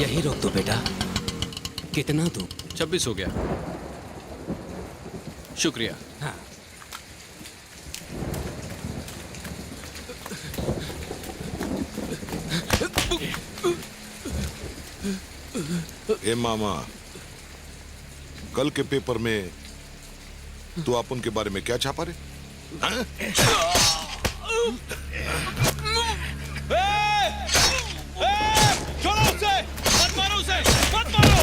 यही रोक दो बेटा। कितना दूं? 26 हो गया। शुक्रिया। हाँ। ए मामा, कल के पेपर में तू अपन के बारे में क्या छापा रे? हाँ? छोड़ो उसे! मत मारो उसे! मत मारो!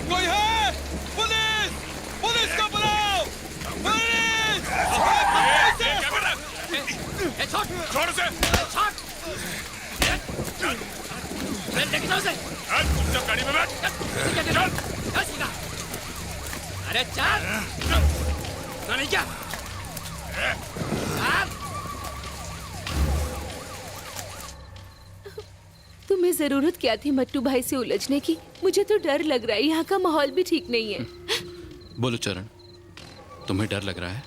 कोई है? पुलिस! पुलिस को बुलाओ! पुलिस! छोड़ उसे! लेके जाओ उसे! चल गाड़ी में बैठ! चल! अरे चल! ना नहीं क्या? तुम्हें जरूरत क्या थी मट्टू भाई से उलझने की? मुझे तो डर लग रहा है, यहाँ का माहौल भी ठीक नहीं है। बोलो चरण, तुम्हें डर लग रहा है?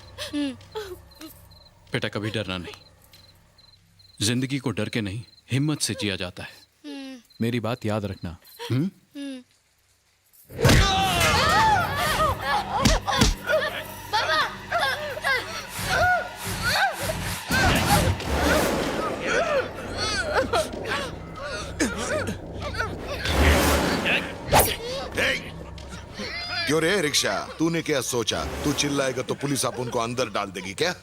बेटा कभी डरना नहीं। जिंदगी को डर के नहीं, हिम्मत से जिया जाता है। मेरी बात याद रखना। क्यों रे रिक्शा, तूने क्या सोचा? तू चिल्लाएगा तो पुलिस आप उनको अंदर डाल देगी क्या?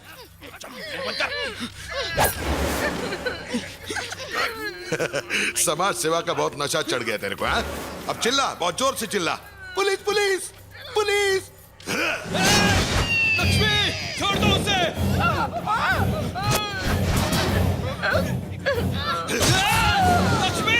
समाज सेवा का बहुत नशा चढ़ गया तेरे को, हाँ? अब चिल्ला, बहुत जोर से चिल्ला। Police police police! लक्ष्मी! छोड़ दो उसे! लक्ष्मी!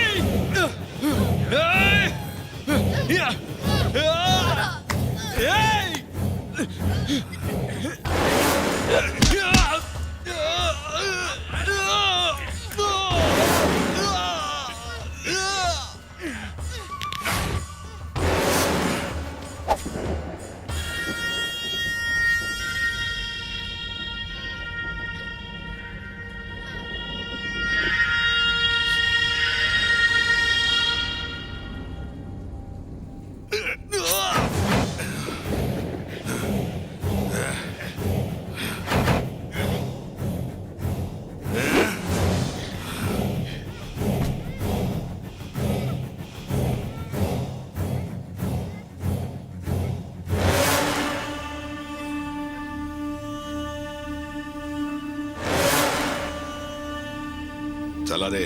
चला दे।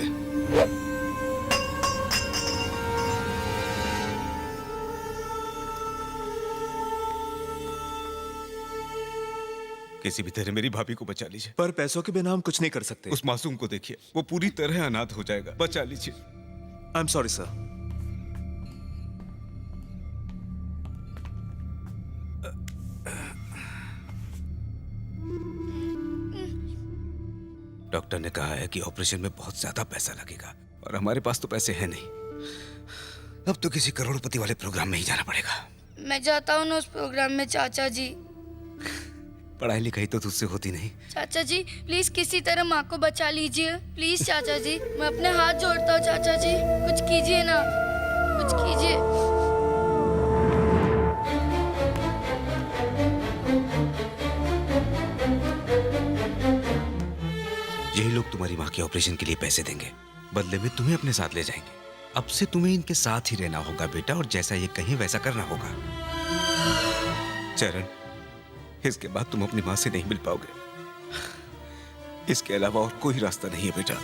किसी भी तरह मेरी भाभी को बचा लीजिए। पर पैसों के बिना हम कुछ नहीं कर सकते। उस मासूम को देखिए, वो पूरी तरह अनाथ हो जाएगा। बचा लीजिए। I am sorry sir. Doctor ने कहा है कि ऑपरेशन में बहुत ज्यादा पैसा लगेगा और हमारे पास तो पैसे हैं नहीं। अब तो किसी करोड़पति वाले प्रोग्राम में ही जाना पड़ेगा। मैं जाता हूँ ना उस प्रोग्राम में चाचा जी। पढ़ाई लिखाई तो तुझसे होती नहीं। चाचा जी प्लीज किसी तरह माँ को बचा लीजिए, प्लीज चाचा जी। मैं अपने हाथ जोड़ता हूँ चाचा जी, कुछ कीजिए ना, कुछ कीजिए। यही लोग तुम्हारी माँ के ऑपरेशन के लिए पैसे देंगे, बदले में तुम्हें अपने साथ ले जाएंगे। अब से तुम्हें इनके साथ ही रहना होगा बेटा, और जैसा ये कहीं वैसा करना होगा। चरण, इसके बाद तुम अपनी माँ से नहीं मिल पाओगे। इसके अलावा और कोई रास्ता नहीं है बेटा।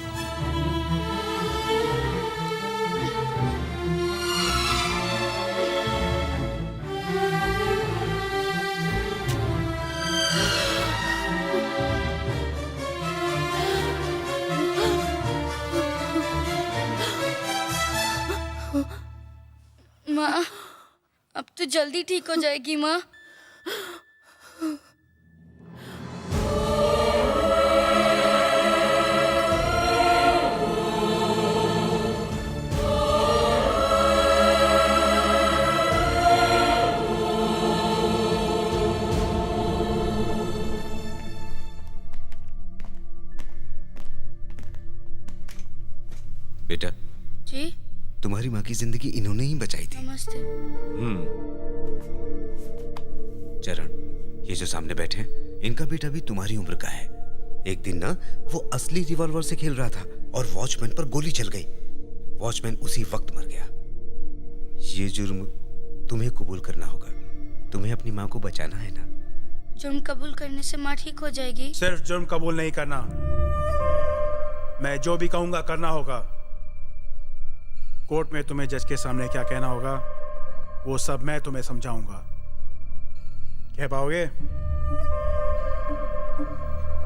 माँ, अब तो जल्दी ठीक हो जाएगी माँ। तुम्हारी माँ की जिंदगी इन्होंने ही बचाई थी। नमस्ते। चरण, ये जो सामने बैठे हैं, इनका बेटा भी तुम्हारी उम्र का है। एक दिन ना वो असली रिवॉल्वर से खेल रहा था और वॉचमैन पर गोली चल गई। वॉचमैन उसी वक्त मर गया। ये जुर्म तुम्हें कबूल करना होगा। तुम्हें अपनी माँ को बचाना है ना। जुर्म कबूल करने से माँ ठीक हो जाएगी? सिर्फ जुर्म कबूल नहीं करना, मैं जो भी कहूंगा करना होगा। कोर्ट में तुम्हें जज के सामने क्या कहना होगा वो सब मैं तुम्हें समझाऊंगा। कह पाओगे?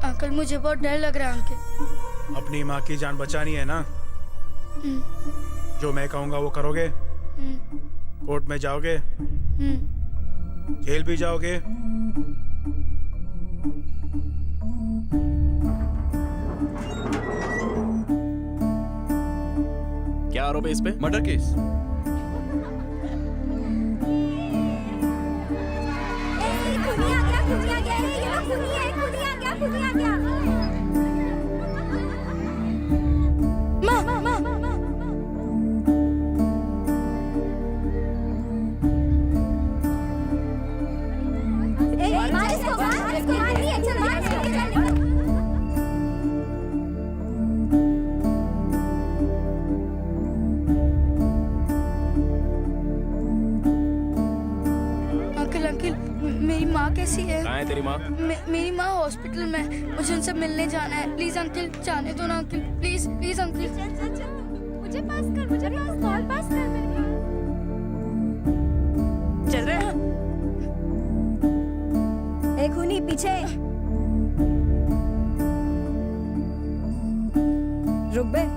अंकल मुझे बहुत डर लग रहा है अंकल। अपनी माँ की जान बचानी है ना? जो मैं कहूंगा वो करोगे? कोर्ट में जाओगे? जेल भी जाओगे? क्या आरोप है इस पे? Murder case. मेरी माँ कैसी है? कहाँ है तेरी माँ? मेरी माँ हॉस्पिटल में, मुझे उनसे मिलने जाना है। प्लीज अंकल जाने दो ना अंकल, प्लीज प्लीज अंकल। मुझे पास कर, मुझे कॉल पास कर मेरे पास। चल रहे हैं। एक खूनी पीछे। रुक बे।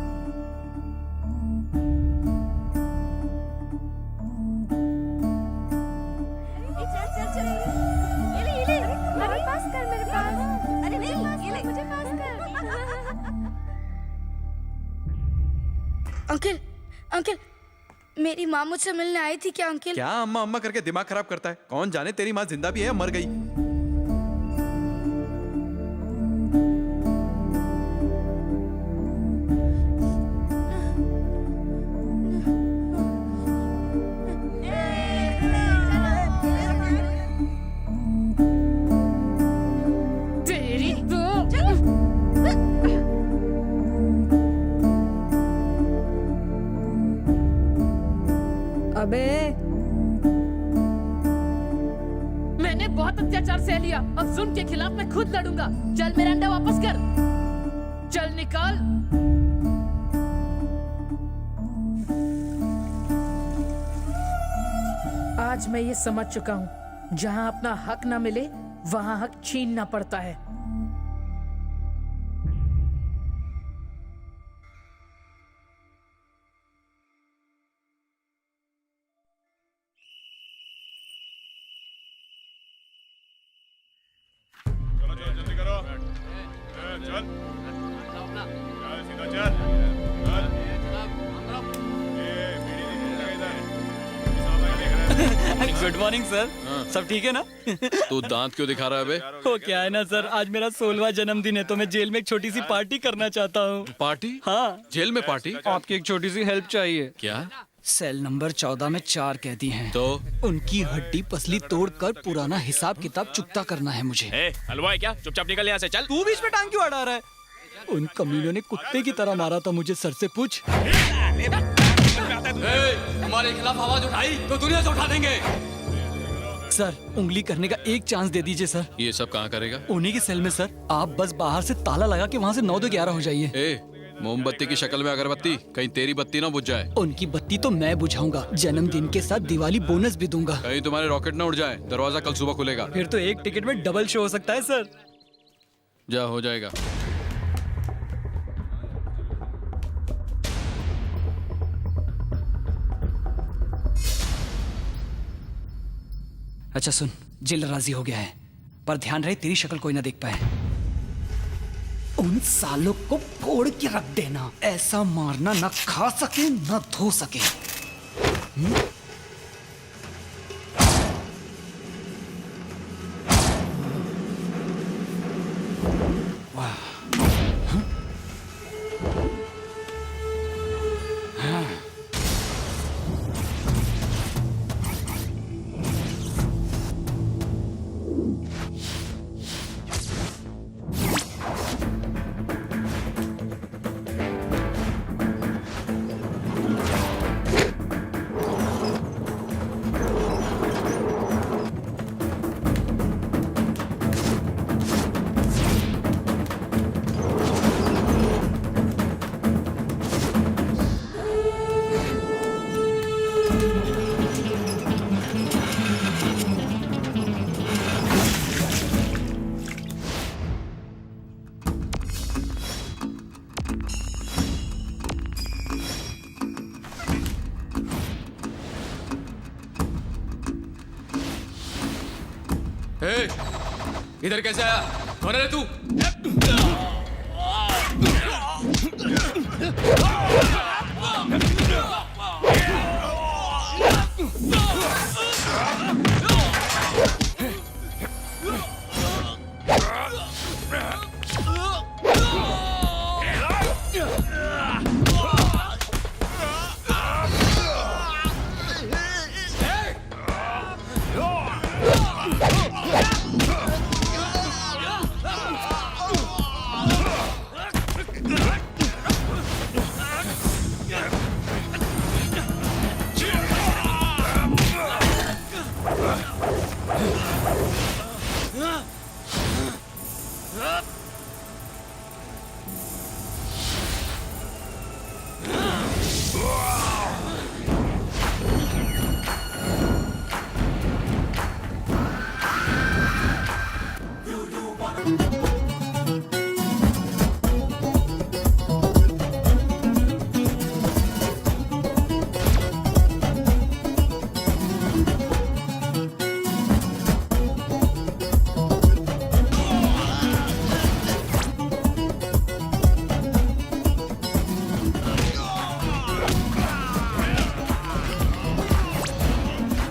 अंकल अंकल मेरी माँ मुझसे मिलने आई थी क्या अंकल? क्या अम्मा अम्मा करके दिमाग खराब करता है? कौन जाने तेरी माँ जिंदा भी है या मर गई। अबे मैंने बहुत अत्याचार सह लिया, अब जुल्म के खिलाफ मैं खुद लड़ूंगा। चल मेरा अंडा वापस कर, चल निकाल। आज मैं ये समझ चुका हूँ, जहाँ अपना हक ना मिले वहाँ हक छीनना पड़ता है। जल्दी करो। चल सीधा चल। Good morning sir. सब ठीक है ना? तू दांत क्यों दिखा रहा है बे? वो क्या है ना सर, आज मेरा 16वां जन्मदिन है तो मैं जेल में एक छोटी सी पार्टी करना चाहता हूँ। पार्टी? हाँ। जेल में पार्टी? आपकी एक छोटी सी हेल्प चाहिए। क्या? सेल नंबर 14 में 4 कैदी हैं। तो उनकी हड्डी पसली तोड़कर पुराना हिसाब किताब चुकता करना है मुझे। हलवा है क्या? चुपचाप निकल यहाँ से। चल। तू बीच में टांग क्यों अड़ा रहा है? उन कमीनों ने कुत्ते की तरह मारा था मुझे, सर से पूछ। हमारे खिलाफ आवाज उठाई तो दुनिया से उठा देंगे। सर उंगली करने का एक चांस दे दीजिए सर। ये सब कहाँ करेगा? उन्हीं के सेल में सर। आप बस बाहर से ताला लगा के वहाँ से 9 से 11 हो जाइए। मोमबत्ती की शक्ल में अगरबत्ती, कहीं तेरी बत्ती ना बुझ जाए। उनकी बत्ती तो मैं बुझाऊंगा, जन्मदिन के साथ दिवाली बोनस भी दूंगा। कहीं तुम्हारे रॉकेट ना उड़ जाए। दरवाजा कल सुबह खुलेगा। फिर तो एक टिकट में डबल शो हो सकता है सर। जा हो जाएगा। अच्छा सुन, जेलर राजी हो गया है, पर ध्यान रहे तेरी शक्ल कोई ना देख पाए। उन सालों को फोड़ के रख देना, ऐसा मारना ना खा सके ना धो सके। वाह। ए, इधर कैसे आया? कौन है रे तू?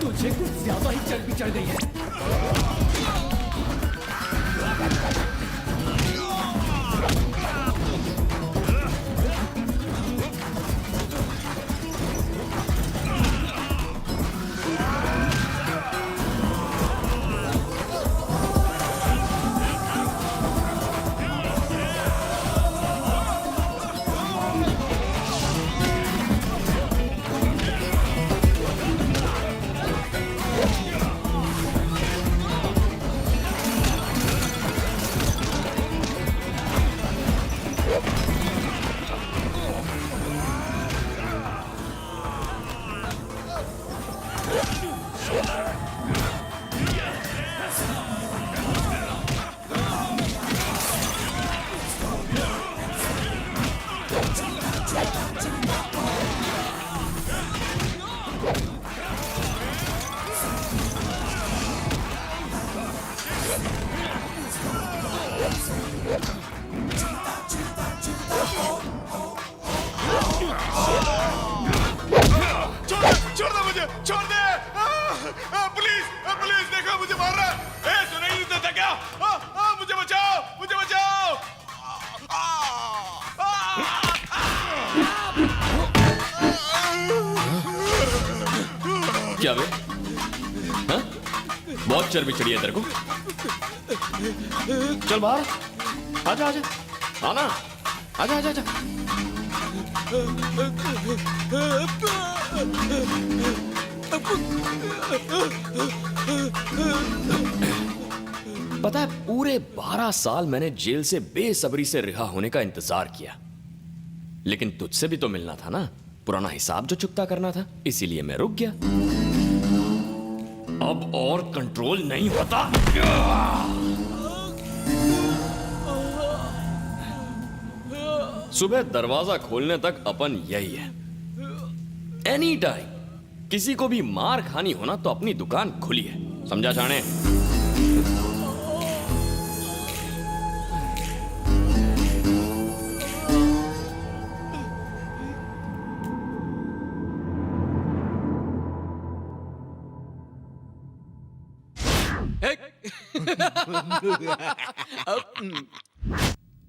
तुझे कुछ ज्यादा ही चर्बी चढ़ गई है। छोड़ दे मुझे, छोड़ दे। पुलिस, पुलिस देखो मुझे मार रहा है। सुनाई नहीं देता क्या? मुझे बचाओ, मुझे बचाओ। क्या बे? हाँ? बहुत चर्बी चढ़ी है तेरे को। चल बाहर, आजा आजा, आना, आजा आजा आजा। पता है पूरे 12 साल मैंने जेल से बेसब्री से रिहा होने का इंतजार किया, लेकिन तुझसे भी तो मिलना था ना, पुराना हिसाब जो चुकता करना था, इसीलिए मैं रुक गया। अब और कंट्रोल नहीं होता। सुबह दरवाजा खोलने तक अपन यही है। एनी टाइम किसी को भी मार खानी होना तो अपनी दुकान खुली है, समझा जाने?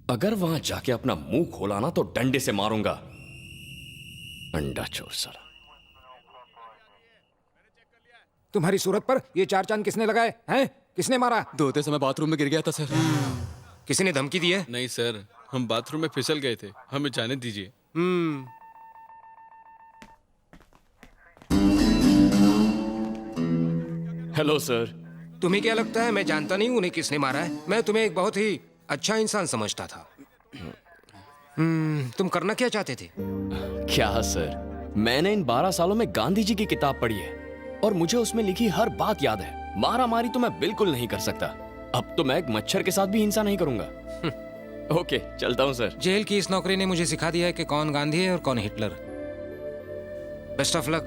अगर वहां जाके अपना मुंह खोला ना तो डंडे से मारूंगा। अंडा चोर साला। तुम्हारी सूरत पर ये 4 चांद किसने लगाए हैं? किसने मारा? धोते समय बाथरूम में गिर गया था सर। किसी ने धमकी दी है? नहीं सर, हम बाथरूम में फिसल गए थे, हमें जाने दीजिए। Hello sir. तुम्हें क्या लगता है मैं जानता नहीं उन्हें किसने मारा है? मैं तुम्हें एक बहुत ही अच्छा इंसान समझता था। तुम करना क्या चाहते थे? क्या सर, मैंने इन 12 सालों में गांधी जी की किताब पढ़ी है और मुझे उसमें लिखी हर बात याद है। मारा मारी तो मैं बिल्कुल नहीं कर सकता। अब तो मैं एक मच्छर के साथ भी हिंसा नहीं करूंगा। ओके, चलता हूं सर। जेल की इस नौकरी ने मुझे सिखा दिया है कि कौन गांधी है और कौन Hitler. Best of luck.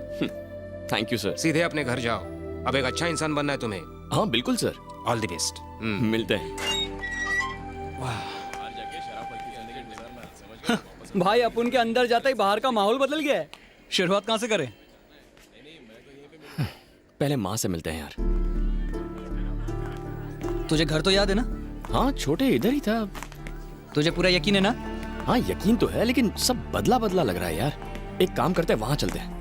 Thank you sir. सीधे अपने घर जाओ। अब एक अच्छा इंसान बनना है तुम्हें। हाँ बिल्कुल सर। All the best. मिलते हैं। भाई अपन के अंदर जाते ही बाहर का माहौल बदल गया है। शुरुआत कहाँ से करें? पहले माँ से मिलते हैं यार। तुझे घर तो याद है ना? हाँ, छोटे इधर ही था। तुझे पूरा यकीन है ना? हाँ, यकीन तो है, लेकिन सब बदला बदला लग रहा है यार। एक काम करते हैं, वहां चलते हैं।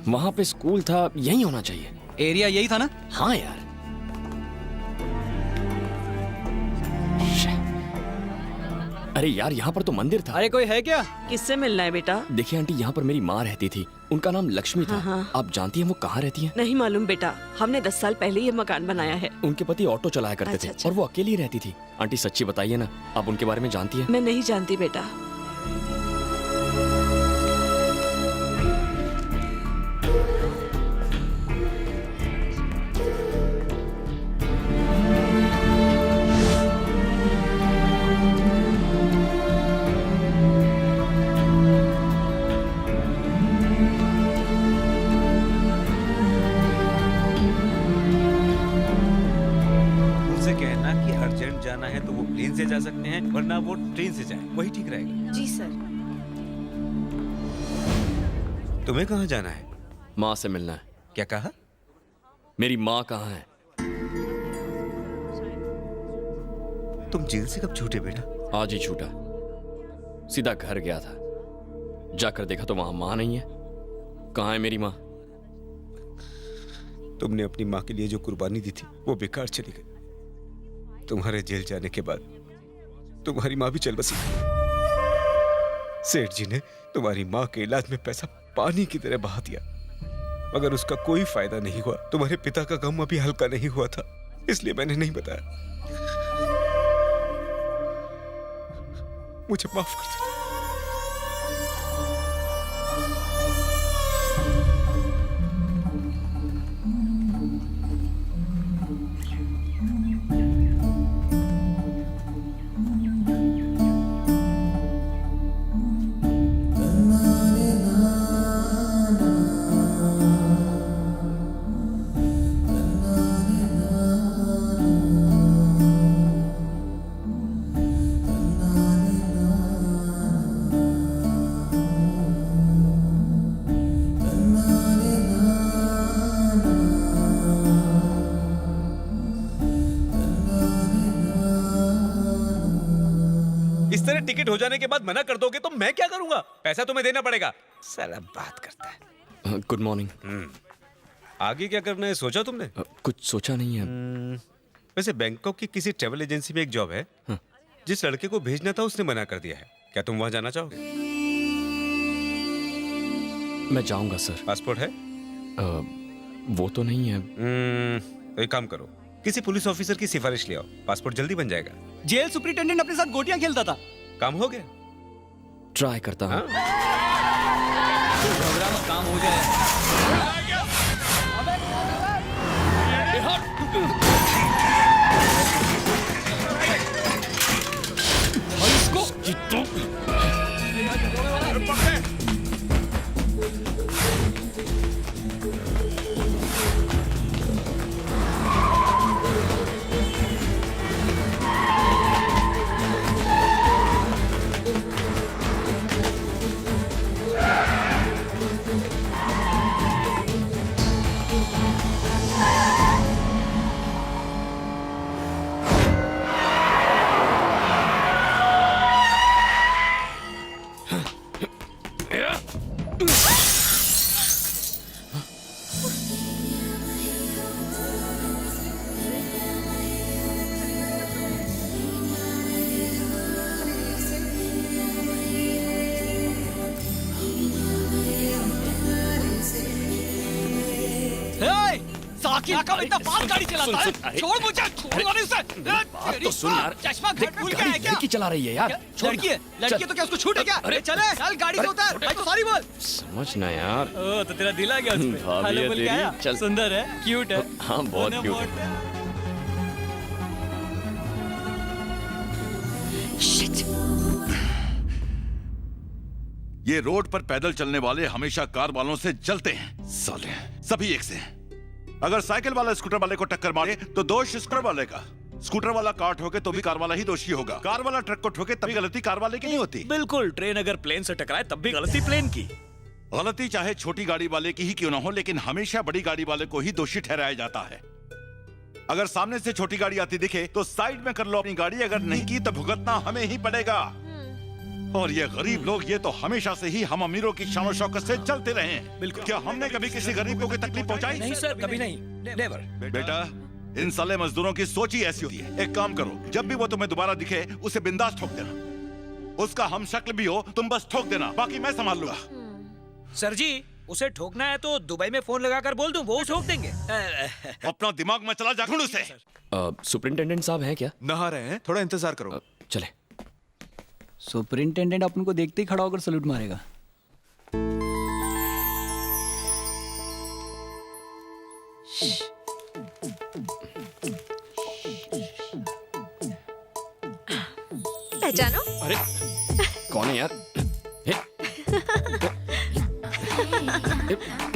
वहां पे स्कूल था, यही होना चाहिए। एरिया यही था ना? हाँ यार। अरे यार, यहाँ पर तो मंदिर था। अरे कोई है क्या? किससे मिलना है बेटा? देखिए आंटी, यहाँ पर मेरी माँ रहती थी। उनका नाम लक्ष्मी था। हाँ। आप जानती हैं वो कहाँ रहती हैं? नहीं मालूम बेटा, हमने 10 साल पहले ये मकान बनाया है। उनके पति ऑटो चलाया करते थे अच्छा। और वो अकेली रहती थी। आंटी सच्ची बताइए ना, आप उनके बारे में जानती हैं? मैं नहीं जानती बेटा। उनसे कहना कि अर्जेंट जाना है तो वो प्लेन से जा सकते हैं, वरना वो ट्रेन से जाए, वही ठीक रहेगा। जी सर। तुम्हें कहाँ जाना है? माँ से मिलना है। क्या कहा? मेरी माँ कहाँ है? तुम जेल से कब छूटे बेटा? आज ही छूटा। सीधा घर गया था, जाकर देखा तो वहां माँ नहीं है। कहाँ है मेरी माँ? तुमने अपनी माँ के लिए जो कुर्बानी दी थी वो बेकार चली गई। तुम्हारे जेल जाने के बाद तुम्हारी माँ भी चल बसी। सेठ जी ने तुम्हारी माँ के इलाज में पैसा पानी की तरह बहा दिया, मगर उसका कोई फायदा नहीं हुआ। तुम्हारे पिता का गम अभी हल्का नहीं हुआ था, इसलिए मैंने नहीं बताया। मुझे माफ कर दो। इस तरह टिकट हो जाने के बाद मना कर दोगे तो मैं क्या करूंगा? पैसा तुम्हें देना पड़ेगा। साला बात करता है। Good morning. आगे क्या करना है सोचा तुमने? कुछ सोचा नहीं है। वैसे बैंकॉक की किसी ट्रेवल एजेंसी में एक जॉब है। जिस लड़के को भेजना था उसने मना कर दिया है। क्या तुम वहां जाना चाहोगे? मैं जाऊंगा सर। पासपोर्ट है? वो तो नहीं है। तो एक काम करो, किसी पुलिस ऑफिसर की सिफारिश ले आओ, पासपोर्ट जल्दी बन जाएगा। जेल सुपरिटेंडेंट अपने साथ गोटियां खेलता था। काम हो गया? ट्राई करता हूँ। प्रोग्राम काम हो जाए। इतना फास्ट गाड़ी चलाता है। छोड़ मुझे, छोड़ उसे। बात तो सुन यार। चश्मा घर भूल गया है क्या? लड़की चला रही है यार। लड़की है, लड़की है तो क्या उसको छूट है क्या? अरे चले, चल गाड़ी से उतर। भाई तो सॉरी बोल। समझ ना यार। ओ तो तेरा दिल आ गया उसमें। भाभी हेलो है बोल के तेरी। आया। चल। सुंदर है, क्यूट है। हाँ बहुत क्यूट है। ये रोड पर पैदल चलने वाले हमेशा कार वालों से जलते हैं। साले सभी एक से हैं। अगर साइकिल वाला स्कूटर वाले को टक्कर मारे तो दोष स्कूटर वाले का। स्कूटर वाला कार ठोके तो भी कार वाला ही दोषी होगा। कार वाला ट्रक को ठोके तभी गलती कार वाले की नहीं होती। बिल्कुल, ट्रेन अगर प्लेन से टकराए तब भी गलती प्लेन की। गलती चाहे छोटी गाड़ी वाले की ही क्यों ना हो, लेकिन हमेशा बड़ी गाड़ी वाले को ही दोषी ठहराया जाता है। अगर सामने से छोटी गाड़ी आती दिखे तो साइड में कर लो अपनी गाड़ी, अगर नहीं की तो भुगतना हमें ही पड़ेगा। और ये गरीब लोग, ये तो हमेशा से ही हम अमीरों की शान और शौकत से चलते रहे हैं। बिल्कुल। क्या हमने कभी किसी गरीब को कोई तकलीफ पहुंचाई? नहीं सर, कभी नहीं, नेवर। बेटा, इन साले मजदूरों की सोच ही ऐसी होती है। एक काम करो, जब भी वो तुम्हें दोबारा दिखे उसे बिंदास ठोक देना। उसका हम शक्ल भी हो तुम बस ठोक देना, बाकी मैं संभाल लूंगा। सर जी, उसे ठोकना है तो दुबई में फोन लगाकर बोल दूं, वो ठोक देंगे। अपना दिमाग में चला जा उसे। सुपरिंटेंडेंट साहब हैं क्या? नहा रहे हैं, थोड़ा इंतजार करो। चले। सुपरिंटेंडेंट अपन को देखते ही खड़ा होकर सलूट मारेगा। पहचानो? अरे कौन है यार?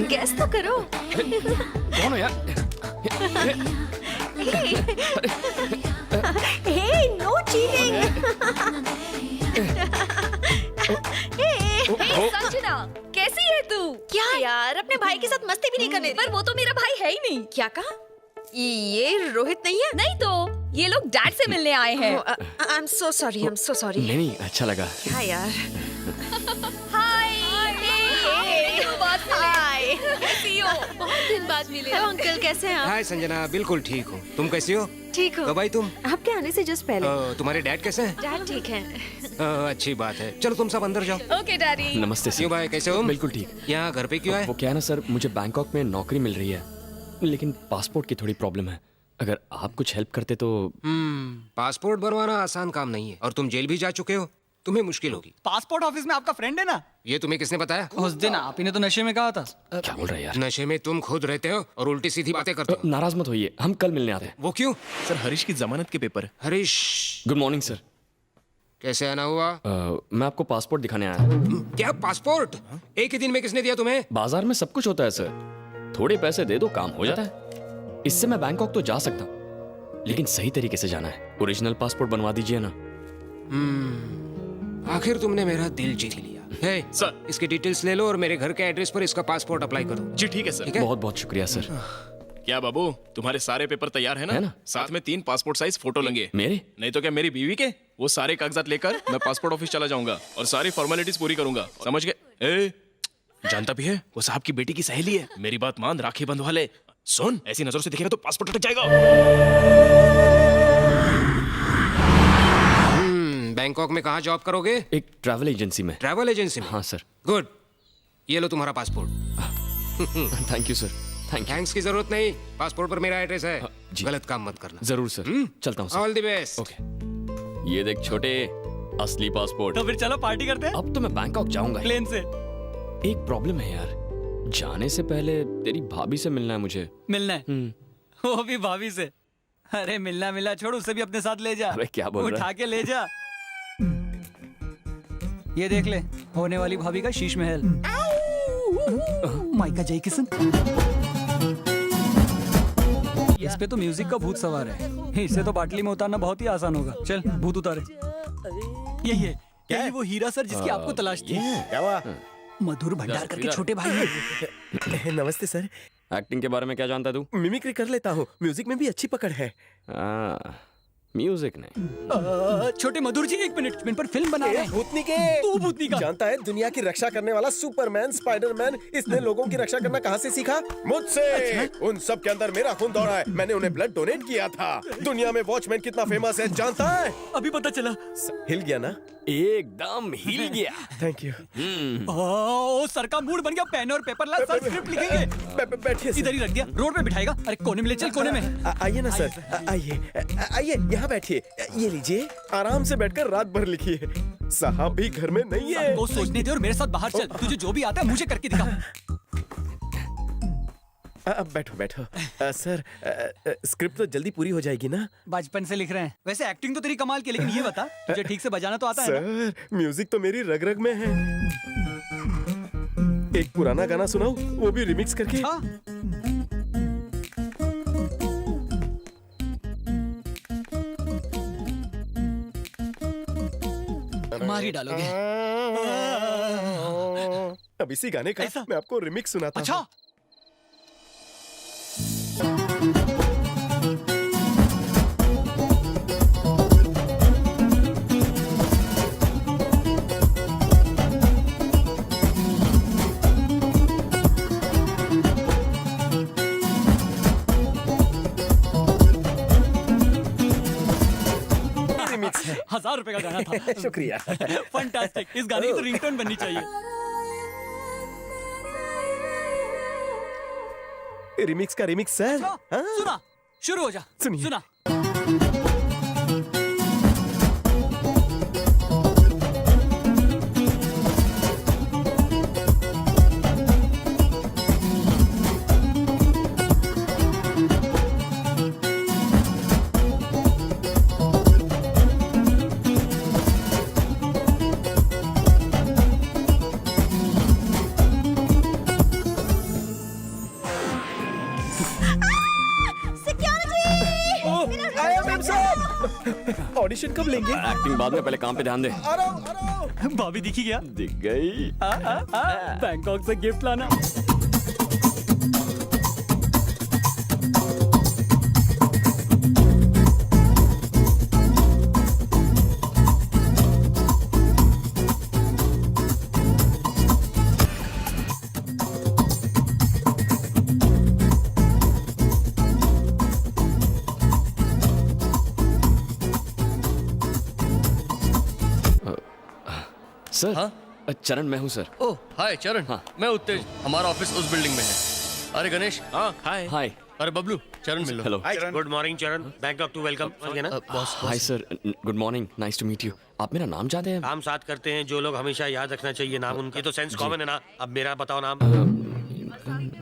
गैस तो करो। कौन है यार? हे, नो चीटिंग। संजना, कैसी है तू? क्या यार, अपने भाई के साथ मस्ती भी नहीं करने दी। पर वो तो मेरा भाई है ही नहीं। क्या कहा? ये रोहित नहीं है? नहीं तो ये लोग डैड से मिलने आए हैं। I am so sorry, I am so sorry. नहीं, अच्छा लगा। क्या यार? हाय। हाय। कैसी हो? बहुत दिन बाद मिले। हेलो अंकल, कैसे हैं आप? हाय संजना, बिल्कुल ठीक हूँ। तुम कैसी हो? ठीक हो? कब आई तुम? आपके आने से जस्ट पहले। तुम्हारे डैड कैसे हैं? डैड ठीक है। अच्छी बात है। चलो तुम सब अंदर जाओ। Okay daddy. नमस्ते सर। क्यों भाई, कैसे हो? बिल्कुल ठीक। यहाँ घर पे क्यों आए? वो क्या है ना सर, मुझे बैंकॉक में नौकरी मिल रही है, लेकिन पासपोर्ट की थोड़ी प्रॉब्लम है। अगर आप कुछ हेल्प करते तो। पासपोर्ट बनवाना आसान काम नहीं है, और तुम जेल भी जा चुके हो, तुम्हें मुश्किल होगी। पासपोर्ट ऑफिस में आपका फ्रेंड है ना? ये तुम्हें किसने बताया? उस दिन आप ही ने तो नशे में कहा था। क्या बोल रहे हैं यार? नशे में तुम खुद रहते हो और उल्टी सीधी बातें करते हो। नाराज मत होइए, हम कल मिलने आते हैं। वो क्यों? सर, हरीश की जमानत के paper. Harish, good morning sir. कैसे आना हुआ? मैं आपको पासपोर्ट दिखाने आया हूँ। क्या पासपोर्ट? एक ही दिन में किसने दिया तुम्हें? बाजार में सब कुछ होता है सर, थोड़े पैसे दे दो काम हो जाता है। इससे मैं बैंकॉक तो जा सकता हूँ, लेकिन सही तरीके से जाना है। ओरिजिनल पासपोर्ट बनवा दीजिए ना। आखिर तुमने मेरा दिल जीत लिया। हे सर, इसकी डिटेल्स ले लो और मेरे घर के एड्रेस पर इसका पासपोर्ट अप्लाई करो। जी ठीक है सर। बहुत बहुत शुक्रिया सर। क्या बाबू, तुम्हारे सारे पेपर तैयार है ना? साथ में 3 पासपोर्ट साइज फोटो लेंगे। मेरे? नहीं तो क्या मेरी बीवी के? वो सारे कागजात लेकर मैं पासपोर्ट ऑफिस चला जाऊंगा और सारी फॉर्मेलिटीज पूरी करूंगा, समझ गए? जानता भी है वो साहब की बेटी की सहेली है। मेरी बात मान, राखी बंधवा ले। सुन, ऐसी नजरों से दिखेगा तो पासपोर्ट अटक जाएगा। बैंकॉक में कहाँ जॉब करोगे? एक ट्रैवल एजेंसी में। ट्रैवल एजेंसी में? हाँ सर। गुड, ये लो तुम्हारा passport. Thank you sir. Thanks की जरूरत नहीं, पासपोर्ट पर मेरा एड्रेस है। जी। गलत काम मत करना। जरूर सर। चलता हूँ sir. All the best. Okay. ये देख छोटे, असली पासपोर्ट। तो फिर चलो पार्टी करते हैं। अब तो मैं बैंकॉक जाऊंगा। प्लेन से। एक प्रॉब्लम है यार, जाने से पहले तेरी भाभी से मिलना है मुझे। मिलना है? वो भी भाभी से? अरे मिलना छोड़, उसे भी अपने साथ ले जा। अबे क्या बोल रहा है? उठा के ले जा। ये देख ले, होने वाली भाभी का शीश महल। माइका जय किशन। इस पे तो म्यूजिक का भूत सवार है, इससे तो बाटली में उतारना बहुत ही आसान होगा। चल भूत उतारे। यही है, यही वो हीरा सर जिसकी आपको तलाश थी। क्या हुआ? मधुर भंडारकर के छोटे भाई हैं। नमस्ते सर। एक्टिंग के बारे में क्या जानता है तू? मिमिक्री कर लेता हूँ, म्यूजिक में भी अच्छी पकड़ है। म्यूजिक नहीं। छोटे मधुर जी, एक मिनट पर फिल्म बना रहे हैं। भूतनी के। तू भूतनी का जानता है दुनिया की रक्षा करने वाला सुपरमैन, स्पाइडरमैन, इसने लोगों की रक्षा करना कहाँ से सीखा? मुझसे। अच्छा? उन सब के अंदर मेरा खून दौड़ा है, मैंने उन्हें ब्लड डोनेट किया था। दुनिया में वॉचमैन कितना फेमस है जानता है? अभी पता चला। हिल गया ना? एकदम हिल गया। Thank you. ओ सर का मूड बन गया, पेन और पेपर ला, सर स्क्रिप्ट लिखेंगे। बैठिए। इधर ही रख दिया, रोड पे बिठाएगा। अरे कोने में ले चल, कोने में। आइए ना सर, आइए यहाँ बैठिए। ये लीजिए, आराम से बैठकर रात भर लिखिए। साहब भी घर में नहीं है। वो सोचने दे और मेरे साथ बाहर चल। तुझे जो भी आता है मुझे करके दिखा। अब बैठो। सर, स्क्रिप्ट तो जल्दी पूरी हो जाएगी ना? बचपन से लिख रहे हैं। वैसे एक्टिंग तो तेरी कमाल की, लेकिन ये बता तुझे ठीक से बजाना तो आता है ना? सर, म्यूजिक तो मेरी रग रग में है। एक पुराना गाना सुनाऊं, वो भी रिमिक्स करके। मार ही डालोगे। अब इसी गाने का मैं आपको रिमिक्स सुनाता हूं। अच्छा। ₹1000 का गाना था। शुक्रिया। फंटास्टिक। इस गाने की तो रिंगटोन बननी चाहिए। रिमिक्स का रिमिक्स सर। सुना, शुरू हो जा। सुनिए। सुना। ऑडिशन कब लेंगे? एक्टिंग बाद में, पहले काम पे ध्यान दे। भाभी दिखी गया? दिख गई। बैंकॉक से गिफ्ट लाना। सर। हाँ? चरण मैं हूँ सर। ओह हाय चरण। हाँ मैं उत्तेज, हमारा ऑफिस उस बिल्डिंग में है। अरे गणेश। हाँ हाय। हाय। अरे बबलू, चरण मिल लो। Hello. Good morning Charan, Bangkok to welcome. Hi sir, good morning, nice to meet you. आप मेरा नाम जानते हैं? काम साथ करते हैं जो लोग, हमेशा याद रखना चाहिए नाम उनकी, तो सेंस कॉमन है ना। अब मेरा बताओ नाम।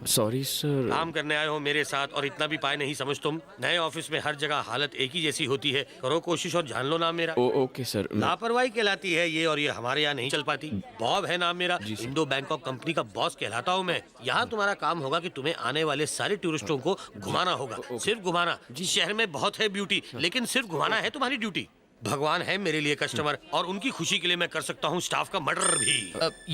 Sorry sir. काम करने आए हो मेरे साथ और इतना भी पाए नहीं समझ तुम। नए ऑफिस में हर जगह हालत एक ही जैसी होती है, करो कोशिश और जान लो नाम मेरा। Okay sir. लापरवाही कहलाती है ये, और ये हमारे यहाँ नहीं चल पाती। बॉब है नाम मेरा, इंडो बैंकॉक कंपनी का बॉस कहलाता हूँ मैं। यहाँ तुम्हारा काम होगा कि तुम्हें आने वाले सारे टूरिस्टों को घुमाना होगा, सिर्फ घुमाना। शहर में बहुत है ब्यूटी, लेकिन सिर्फ घुमाना है तुम्हारी ड्यूटी। भगवान है मेरे लिए कस्टमर, और उनकी खुशी के लिए मैं कर सकता हूँ स्टाफ का मर्डर भी।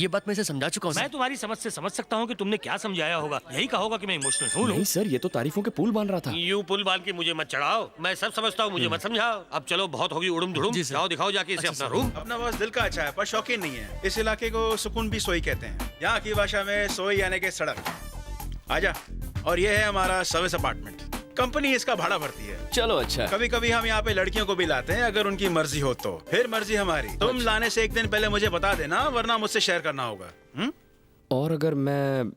ये बात मैं इसे समझा चुका हूँ। मैं तुम्हारी समझ से समझ सकता हूँ कि तुमने क्या समझाया होगा। यही कहा होगा कि मैं इमोशनल हूँ। नहीं सर, ये तो तारीफों के पुल बांध रहा था। यूं पुल बांध के मुझे मत चढ़ाओ, मैं सब समझता हूँ, मुझे मत समझाओ। अब चलो बहुत होगी उड़ुम धुड़ुम, जाओ दिखाओ जाके इसे अपना रूम। अपना बॉस दिल का अच्छा है पर शौकीन नहीं है। इस इलाके को सुकून भी सोई कहते हैं, यहाँ की भाषा में सोई यानी के सड़क। आजा। और ये है हमारा सर्विस अपार्टमेंट, कंपनी इसका भाड़ा भरती है। चलो अच्छा। कभी कभी हम यहाँ पे लड़कियों को भी लाते हैं, अगर उनकी मर्जी हो तो। फिर मर्जी हमारी। तुम लाने से एक दिन पहले मुझे बता देना, वरना मुझसे शेयर करना होगा। और अगर मैं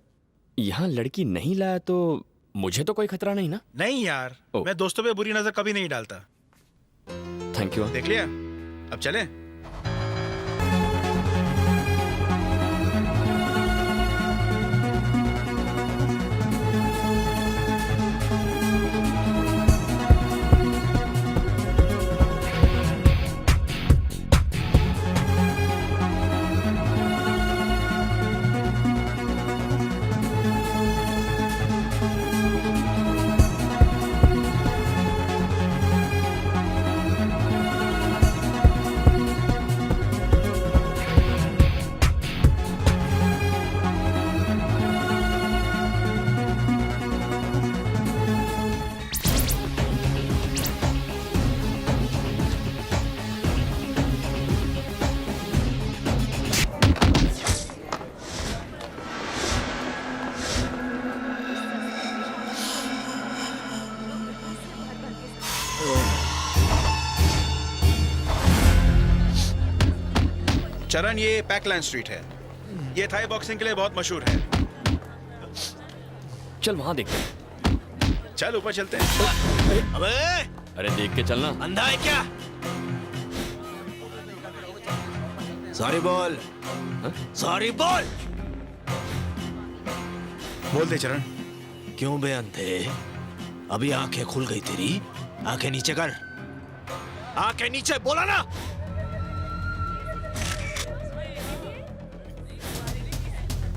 यहाँ लड़की नहीं लाया तो मुझे तो कोई खतरा नहीं ना? नहीं यार, मैं दोस्तों पे बुरी नजर कभी नहीं डालता। Thank you. देख लिया, अब चले। चरण, ये पैकलैंड स्ट्रीट है, ये थाई बॉक्सिंग के लिए बहुत मशहूर है। चल वहां देखते हैं। चल ऊपर चलते हैं। अबे! अरे देख के चलना। अंधा है क्या? सॉरी बोल। सॉरी बोल। बोल दे चरण। क्यों बे अंधे? अभी आंखें खुल गई तेरी? आंखें नीचे कर, आंखें नीचे, बोला ना।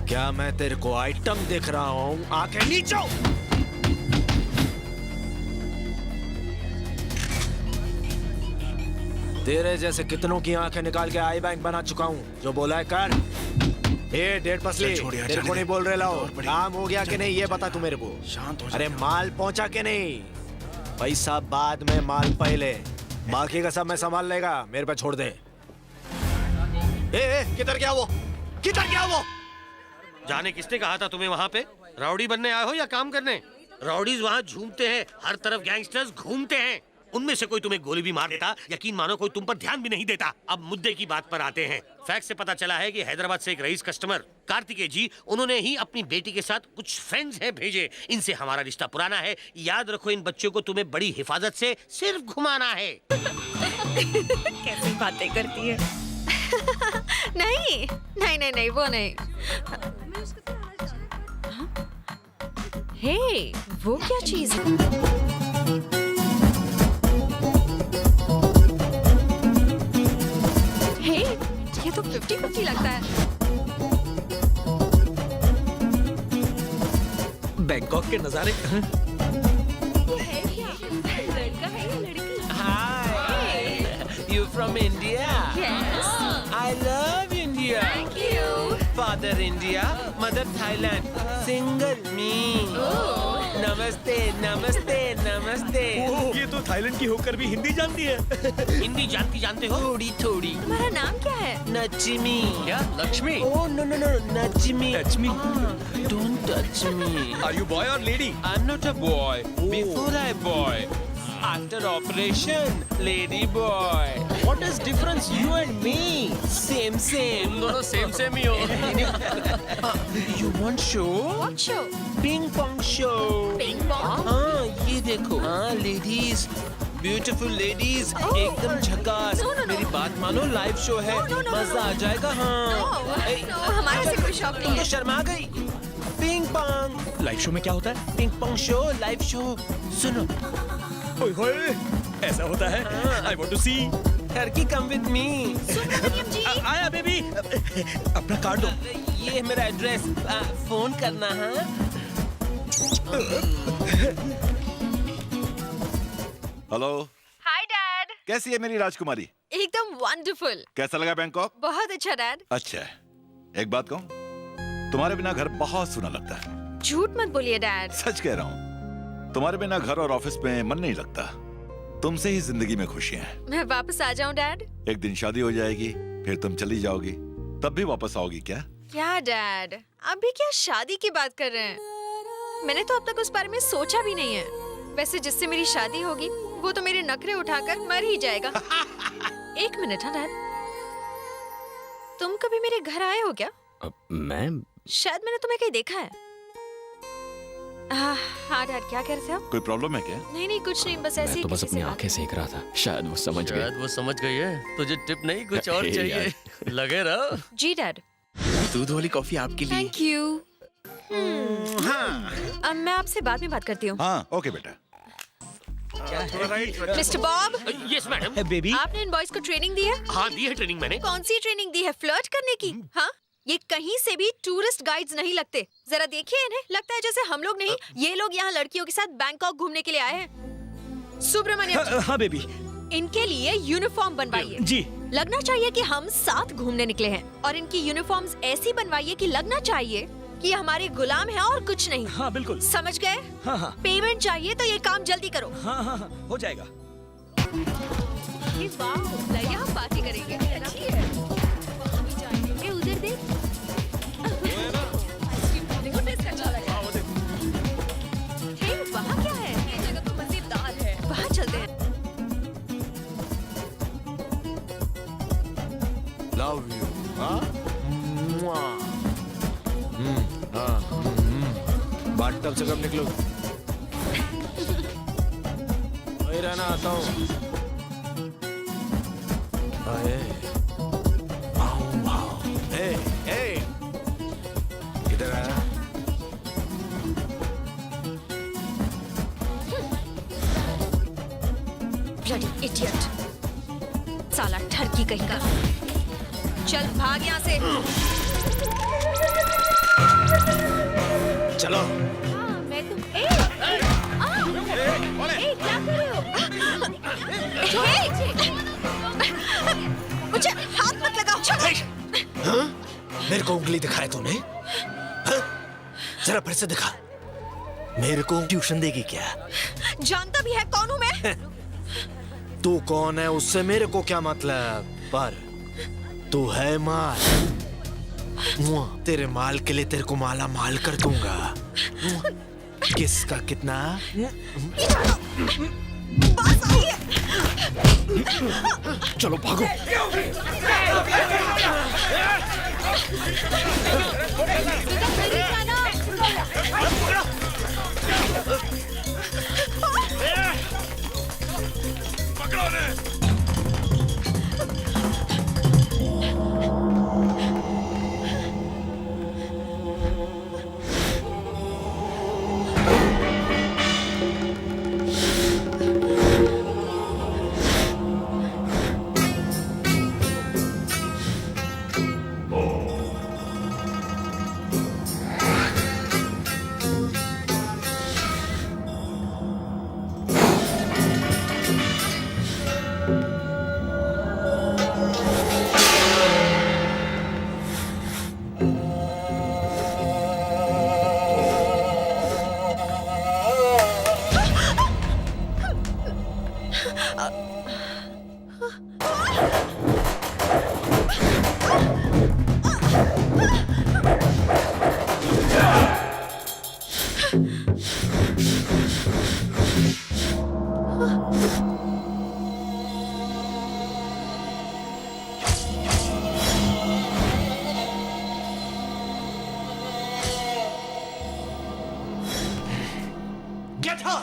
क्या मैं तेरे को आइटम देख रहा हूं? आंखें नीचे। तेरे जैसे कितनों की आंखें निकाल के आई बैंक बना चुका हूँ। जो बोला है कर। ए डेढ़ पसली, तेरे को नहीं बोल रहे लाओ। काम हो गया कि नहीं ये बता तू मेरे को। शांत हो जा। अरे माल पहुंचा के नहीं? पैसा बाद में, माल पहले। बाकी का सब मैं संभाल लेगा, मेरे पे छोड़ दे। ए किधर गया वो? किधर गया वो? जाने किसने कहा था तुम्हें वहाँ पे? राउडी बनने आए हो या काम करने? राउडीज वहाँ झूमते हैं, हर तरफ गैंगस्टर्स घूमते हैं। उनमें से कोई तुम्हें गोली भी मार देता, यकीन मानो कोई तुम पर ध्यान भी नहीं देता। अब मुद्दे की बात पर आते हैं। फैक्ट से पता चला है कि हैदराबाद से एक रईस कस्टमर कार्तिकेय जी, उन्होंने ही अपनी बेटी के साथ कुछ फ्रेंड्स हैं भेजे। इनसे हमारा रिश्ता पुराना है। याद रखो इन बच्चों को तुम्हें बड़ी हिफाजत से सिर्फ घुमाना है। कैसी बातें करती है। नहीं नहीं नहीं नहीं वो नहीं। हे वो क्या चीज है? हे ये तो 50-50 लगता है। बैंकॉक के नजारे। लड़का है या लड़की? Hi, you from India? Yes. I love India. Thank you. Father India, mother Thailand. Single me. नमस्ते नमस्ते नमस्ते। ये तो थाईलैंड की होकर भी हिंदी जानती है। हिंदी जानते हो? थोड़ी थोड़ी। तुम्हारा नाम क्या है? नचिमी। क्या Lakshmi? Oh no no no नचिमी। Touch me. Don't touch me. Are you boy or lady? I'm not a boy. Before I boy. After operation, lady boy. What is difference you and me? Same same. तुम दोनों same ही हो। You want show? What show? Ping pong show. Ping pong? हाँ ये देखो। हाँ ladies. Beautiful ladies. एकदम झकास। मेरी बात मानो लाइव शो है। मजा आ जाएगा। हाँ। हमारे से कोई शौक नहीं है। शर्मा गई। Ping pong. लाइव शो में क्या होता है? Ping pong show, live show. सुनो। ओए होए, ऐसा होता है। I want to see. Turkey come with me. आया बेबी। अपना कार्ड दो। ये मेरा एड्रेस। फोन करना है। हेलो। Hi dad. कैसी है मेरी राजकुमारी? एकदम वंडरफुल। कैसा लगा बैंकॉक? बहुत अच्छा डैड। अच्छा है। एक बात कहूँ, तुम्हारे बिना घर बहुत सुना लगता है। झूठ मत बोलिए डैड। सच कह रहा हूँ, तुम्हारे बिना घर और ऑफिस में मन नहीं लगता। तुमसे ही जिंदगी में खुशियां हैं। मैं वापस आ जाऊं डैड? एक दिन शादी हो जाएगी, फिर तुम चली जाओगी, तब भी वापस आओगी क्या? क्या डैड, अभी क्या शादी की बात कर रहे हैं? मैंने तो अब तक उस बारे में सोचा भी नहीं है। वैसे जिससे मेरी शादी होगी वो तो मेरे नखरे उठाकर मर ही जाएगा। एक मिनट। हाँ डैड, तुम कभी मेरे घर आए हो क्या? मैं शायद मैंने तुम्हें कहीं देखा है। हाँ डैड, क्या कह रहे थे आप? कोई प्रॉब्लम है क्या? नहीं कुछ नहीं, बस ऐसे मैं ही तो बस किसी अपनी से बात आंखें सेक रहा था। शायद वो समझ गए। शायद वो समझ गई है। तुझे टिप नहीं कुछ और हे चाहिए? लगे रहो। जी डैड। दूध वाली कॉफी आपके लिए। Thank you. अब मैं आपसे बाद में बात करती हूँ। हाँ ओके बेटा। Mister Bob. Yes madam. Baby, आपने इन बॉयज को ट्रेनिंग दी है? हाँ दी है ट्रेनिंग मैंने। कौन सी ट्रेनिंग दी है? फ्लर्ट करने की? हाँ, ये कहीं से भी टूरिस्ट गाइड्स नहीं लगते। जरा देखिए इन्हें, लगता है जैसे हम लोग नहीं, ये लोग यहाँ लड़कियों के साथ बैंकॉक घूमने के लिए आए हैं। सुब्रमण्यम। हाँ बेबी। इनके लिए यूनिफॉर्म बनवाइए। जी। लगना चाहिए कि हम साथ घूमने निकले हैं, और इनकी यूनिफॉर्म्स ऐसी बनवाइए कि लगना चाहिए कि हमारे गुलाम हैं और कुछ नहीं। हाँ बिल्कुल। समझ गए? हाँ। पेमेंट चाहिए तो ये काम जल्दी करो। हाँ हो जाएगा। यहाँ पार्टी करेंगे। अच्छी है। ये उधर देख। हे, वहाँ क्या है? ये जगह तो मजेदार है। वहाँ चलते हैं। Love you. हाँ? बात टब से कब निकलो? वही रहना, आता हूँ। किधर आया? Bloody idiot. साला ठरकी कहीं का। चल भाग यहाँ से। चलो। मैं तुम क्या कर रहे हो? मेरे को उंगली दिखाए तूने? हाँ? जरा फिर से दिखा। मेरे को ट्यूशन देगी क्या? जानता भी है कौन हूँ मैं? तू कौन है उससे मेरे को क्या मतलब, पर तू है माल। तेरे माल के लिए तेरे को माला माल कर दूंगा। किसका कितना? चलो भागो। Get her!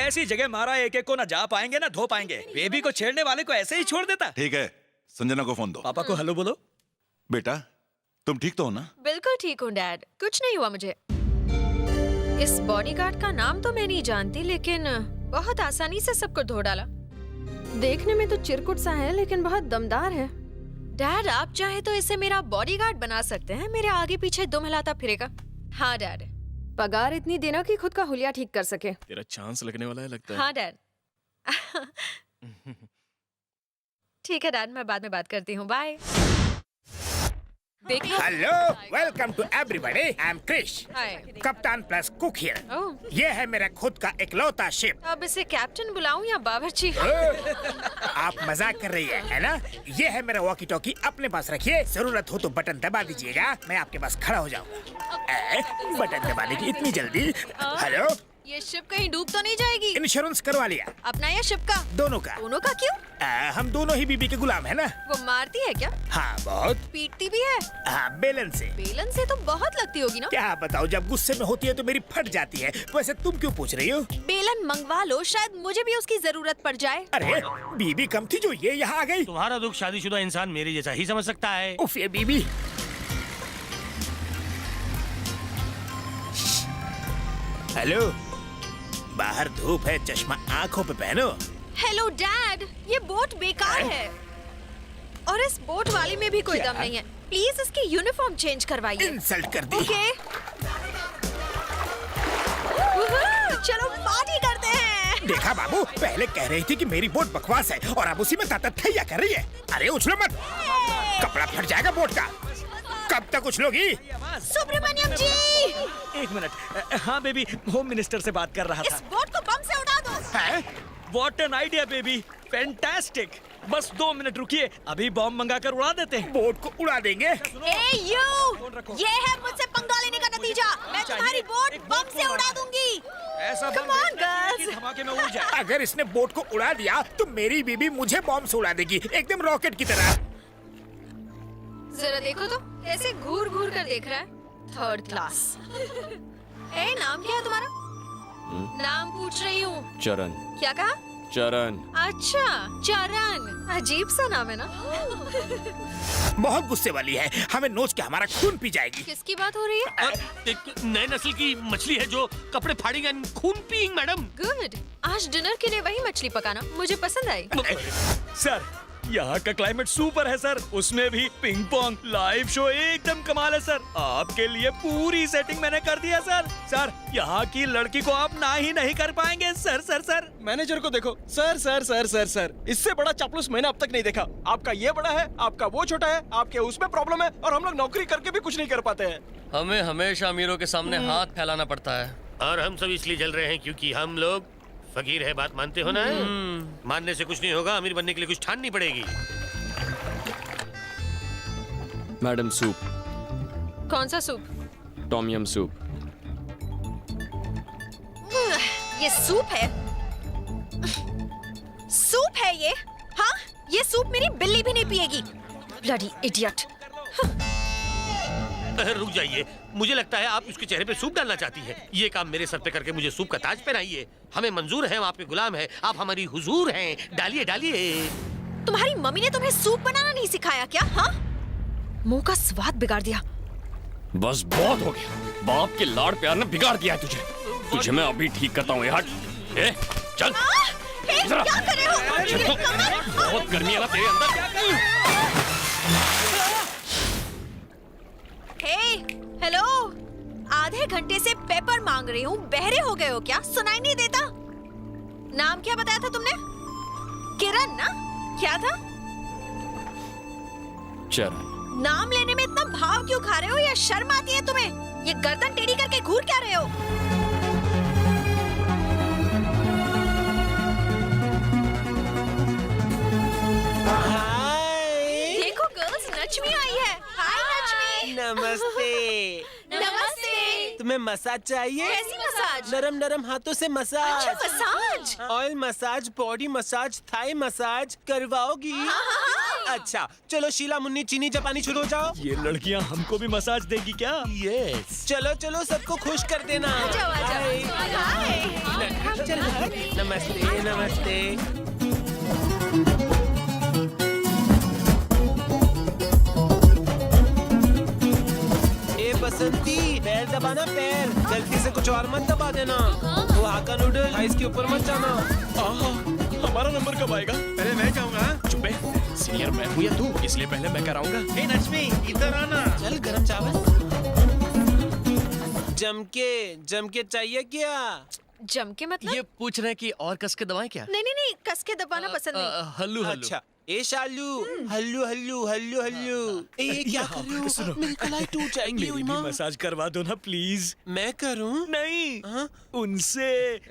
ऐसी जगह मारा एक एक को ना जा पाएंगे ना धो पाएंगे। बेबी को छेड़ने वाले को ऐसे ही छोड़ देता। ठीक है, संजना को फोन दो। पापा को हेलो बोलो। बेटा तुम ठीक तो हो ना? बिल्कुल ठीक हूँ डैड, कुछ नहीं हुआ मुझे। इस बॉडीगार्ड का नाम तो मैं नहीं जानती, लेकिन बहुत आसानी से सबको धो डाला। देखने में तो चिरकुट सा है लेकिन बहुत दमदार है। डैड, आप चाहे तो इसे मेरा बॉडीगार्ड बना सकते हैं, मेरे आगे पीछे दुम हिलाता फिरेगा। हाँ डैड, पगार इतनी देना कि खुद का हुलिया ठीक कर सके। तेरा चांस लगने वाला है लगता है। हाँ डैड। ठीक है डैड, मैं बाद में बात करती हूँ, bye. Hello, welcome to everybody. I am Krish, कप्तान प्लस कुक हियर। ये है मेरा खुद का इकलौता शिप। अब इसे कैप्टन बुलाऊं या बावर्ची? आप मजाक कर रही है ना? ये है मेरा वॉकी टॉकी, अपने पास रखिए, जरूरत हो तो बटन दबा दीजिएगा, मैं आपके पास खड़ा हो जाऊंगा। बटन दबाने की इतनी जल्दी? हेलो, ये शिप कहीं डूब तो नहीं जाएगी? इंश्योरेंस करवा लिया। अपना या शिप का? दोनों का। दोनों का क्यों? हम दोनों ही बीबी के गुलाम है ना। वो मारती है क्या? हाँ बहुत। पीटती भी है? हाँ, बेलन से। बेलन से तो बहुत लगती होगी ना? क्या बताओ, जब गुस्से में होती है तो मेरी फट जाती है। वैसे तुम क्यों पूछ रही हो? बेलन मंगवा लो, शायद मुझे भी उसकी जरूरत पड़ जाए। अरे बीबी कम थी जो ये यहाँ आ गई। तुम्हारा दुख शादीशुदा इंसान मेरे जैसा ही समझ सकता है। उफ, ये बीबी। हेलो, बाहर धूप है, चश्मा आंखों पे पहनो। हेलो डैड, ये बोट बेकार है और इस बोट वाले में भी कोई दम नहीं है। प्लीज इसकी यूनिफॉर्म चेंज करवाइए। इंसल्ट कर दी। ओके, चलो पार्टी करते हैं। देखा बाबू, पहले कह रही थी कि मेरी बोट बकवास है और अब उसी में तातथैया कर रही है। अरे उछलो मत, कपड़ा फट जाएगा बोट का। कब तक उछलोगी? सुब्रमण्यम जी, एक मिनट। हाँ बेबी, होम मिनिस्टर से बात कर रहा था। इस बोट को बम से उड़ा दो। What an idea baby, fantastic. बस 2 मिनट रुकिए, अभी बम मंगाकर उड़ा देते हैं। बोट को उड़ा देंगे। ए यू, ये है मुझसे पंगा लेने का नतीजा। मैं तुम्हारी बोट बम से उड़ा दूंगी। ऐसा Come on, girls. धमाके में उड़ जाए। अगर इसने बोट को उड़ा दिया तो मेरी बीबी मुझे बॉम्ब से उड़ा देगी, एकदम रॉकेट की तरह। जरा देखो तो, कैसे घूर घूर कर देख रहा है। Third class. ए, नाम क्या है तुम्हारा? नाम पूछ रही हूँ। चरण। क्या कहा? चरण। अच्छा, चरण। अजीब सा नाम है ना? बहुत गुस्से वाली है, हमें नोच के हमारा खून पी जाएगी। किसकी बात हो रही है? एक नए नस्ल की मछली है जो कपड़े फाड़ेगी एंड खून पिएगी मैडम। गुड, आज डिनर के लिए वही मछली पकाना, मुझे पसंद आई। सर, यहाँ का क्लाइमेट सुपर है सर, उसमें भी पिंग पोंग लाइव शो एकदम कमाल है सर। आपके लिए पूरी सेटिंग मैंने कर दिया सर। सर, यहाँ की लड़की को आप ना ही नहीं कर पाएंगे सर। सर सर मैनेजर को देखो। Sir sir sir sir sir इससे बड़ा चापलूस मैंने अब तक नहीं देखा। आपका ये बड़ा है, आपका वो छोटा है, आपके उसमें प्रॉब्लम है और हम लोग नौकरी करके भी कुछ नहीं कर पाते हैं। हमें हमेशा अमीरों के सामने हाथ फैलाना पड़ता है। और हम सब इसलिए जल रहे हैं क्योंकि हम लोग फकीर है, बात मानते हो ना? मानने से कुछ नहीं होगा, अमीर बनने के लिए कुछ ठाननी पड़ेगी। Madam soup. कौन सा सूप? Tom yum soup. ये सूप है? सूप है ये? हाँ, ये सूप मेरी बिल्ली भी नहीं पिएगी। Bloody idiot. रुक जाइए, मुझे लगता है आप उसके चेहरे पे सूप डालना चाहती हैं। ये काम मेरे सर पे करके मुझे सूप का ताज पहनाइए। हमें मंजूर है, हम आपके गुलाम हैं, आप हमारी हुजूर हैं। डालिए डालिए। तुम्हारी मम्मी ने तुम्हें सूप बनाना नहीं सिखाया क्या? हाँ, मुंह का स्वाद बिगाड़ दिया। बस बहुत हो गया, बाप के लाड़ प्यार ने बिगाड़ दिया है तुझे। तुझे मैं अभी ठीक करता हूँ। हट, चल। क्या कर रहे हो? बहुत गर्मी है ना तेरे अंदर। हेलो, आधे घंटे से पेपर मांग रही हूँ, बहरे हो गए हो क्या? सुनाई नहीं देता? नाम क्या बताया था तुमने? किरण ना? क्या था? चरण। नाम लेने में इतना भाव क्यों खा रहे हो? या शर्म आती है तुम्हें? ये गर्दन टेढ़ी करके घूर क्या रहे हो? देखो गर्ल्स, नचमी आई है। हाय नचमी। नमस्ते। नमस्ते। तुम्हें मसाज चाहिए? कैसी मसाज? नरम नरम हाथों से मसाज। अच्छा, massage. Oil massage, body massage, Thai massage करवाओगी? अच्छा, चलो शीला मुन्नी चीनी जापानी शुरू हो जाओ। ये लड़कियाँ हमको भी मसाज देगी क्या? यस। चलो चलो, सबको खुश कर देना। नमस्ते नमस्ते। बसंती, पैर दबाना, पैर गलती से कुछ और मत दबा देना। वो हाका नूडल आइस के ऊपर मत जाना। हमारा नंबर कब आएगा? पहले मैं जाऊंगा। चुप है, सीनियर मैं हूँ या तू, इसलिए पहले मैं कराऊंगा। हे नचमी, इधर आना। चल गरम चावल जम के चाहिए क्या? जम के मतलब? ये पूछ रहे हैं कि और कस के दबाएं क्या? नहीं नहीं नहीं, कस के दबाना पसंद नहीं। हल्लू हल्लू। अच्छा ए शालू, हल्लू हल्लू हल्लू हल्लू। ये क्या कर रहे हो? मेरी कलाई टूट जाएगी। मेरी भी मसाज करवा दो ना प्लीज। मैं करूं? नहीं, उनसे,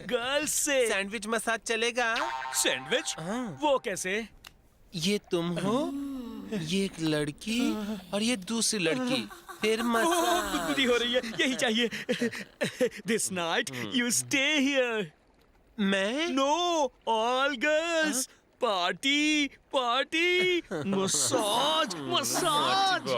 गर्ल्स से। सैंडविच मसाज चलेगा? सैंडविच? वो कैसे? ये तुम हो, ये एक लड़की और ये दूसरी लड़की, फिर मसाज। गुदगुदी हो रही है, यही चाहिए। This night you stay here. मैं? No, all girls. Party party, massage massage.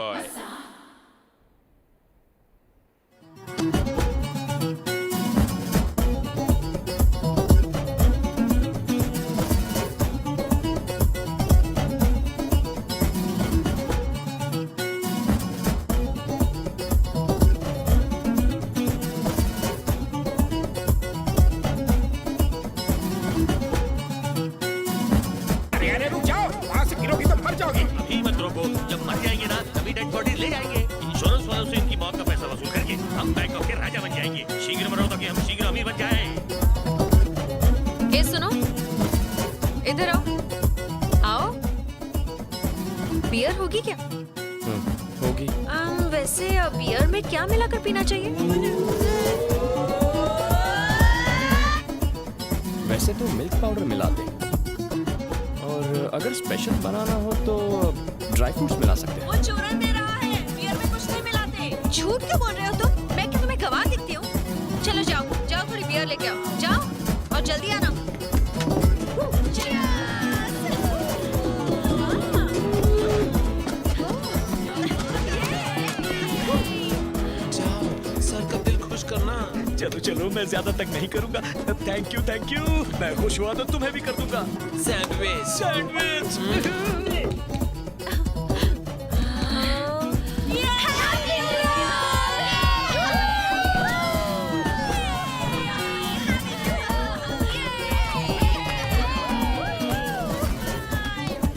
अरे रुक जाओ, वहाँ से गिरोगी तो मर जाओगी। अभी मत रोको, जब मर जाएंगे ना तभी डेड बॉडी ले जाएंगे। इंश्योरेंस वालों से इनकी मौत का पैसा वसूल करके हम बैंकॉक के राजा बन जाएंगे। शीघ्र मरो ताकि हम शीघ्र अमीर बन जाएं। ये सुनो, इधर आओ। आओ। बियर होगी क्या? होगी। वैसे बियर में क्या मिलाकर पीना चाहिए? वैसे तो मिल्क पाउडर मिलाते हैं, और अगर स्पेशल बनाना हो तो ड्राई फ्रूट्स मिला सकते हैं। वो चूरन दे रहा है, बियर में कुछ नहीं मिलाते। झूठ क्यों बोल रहे हो तुम? मैं क्या तुम्हें गवाह दिखती हूँ? चलो जाओ जाओ, थोड़ी बियर लेके आओ, जाओ और जल्दी आना। जाओ, सर का दिल खुश करना। चलो चलो, मैं ज्यादा तक नहीं करूंगा। Thank you. मैं खुश हुआ तो तुम्हें भी कर दूंगा। Sandwich sandwich.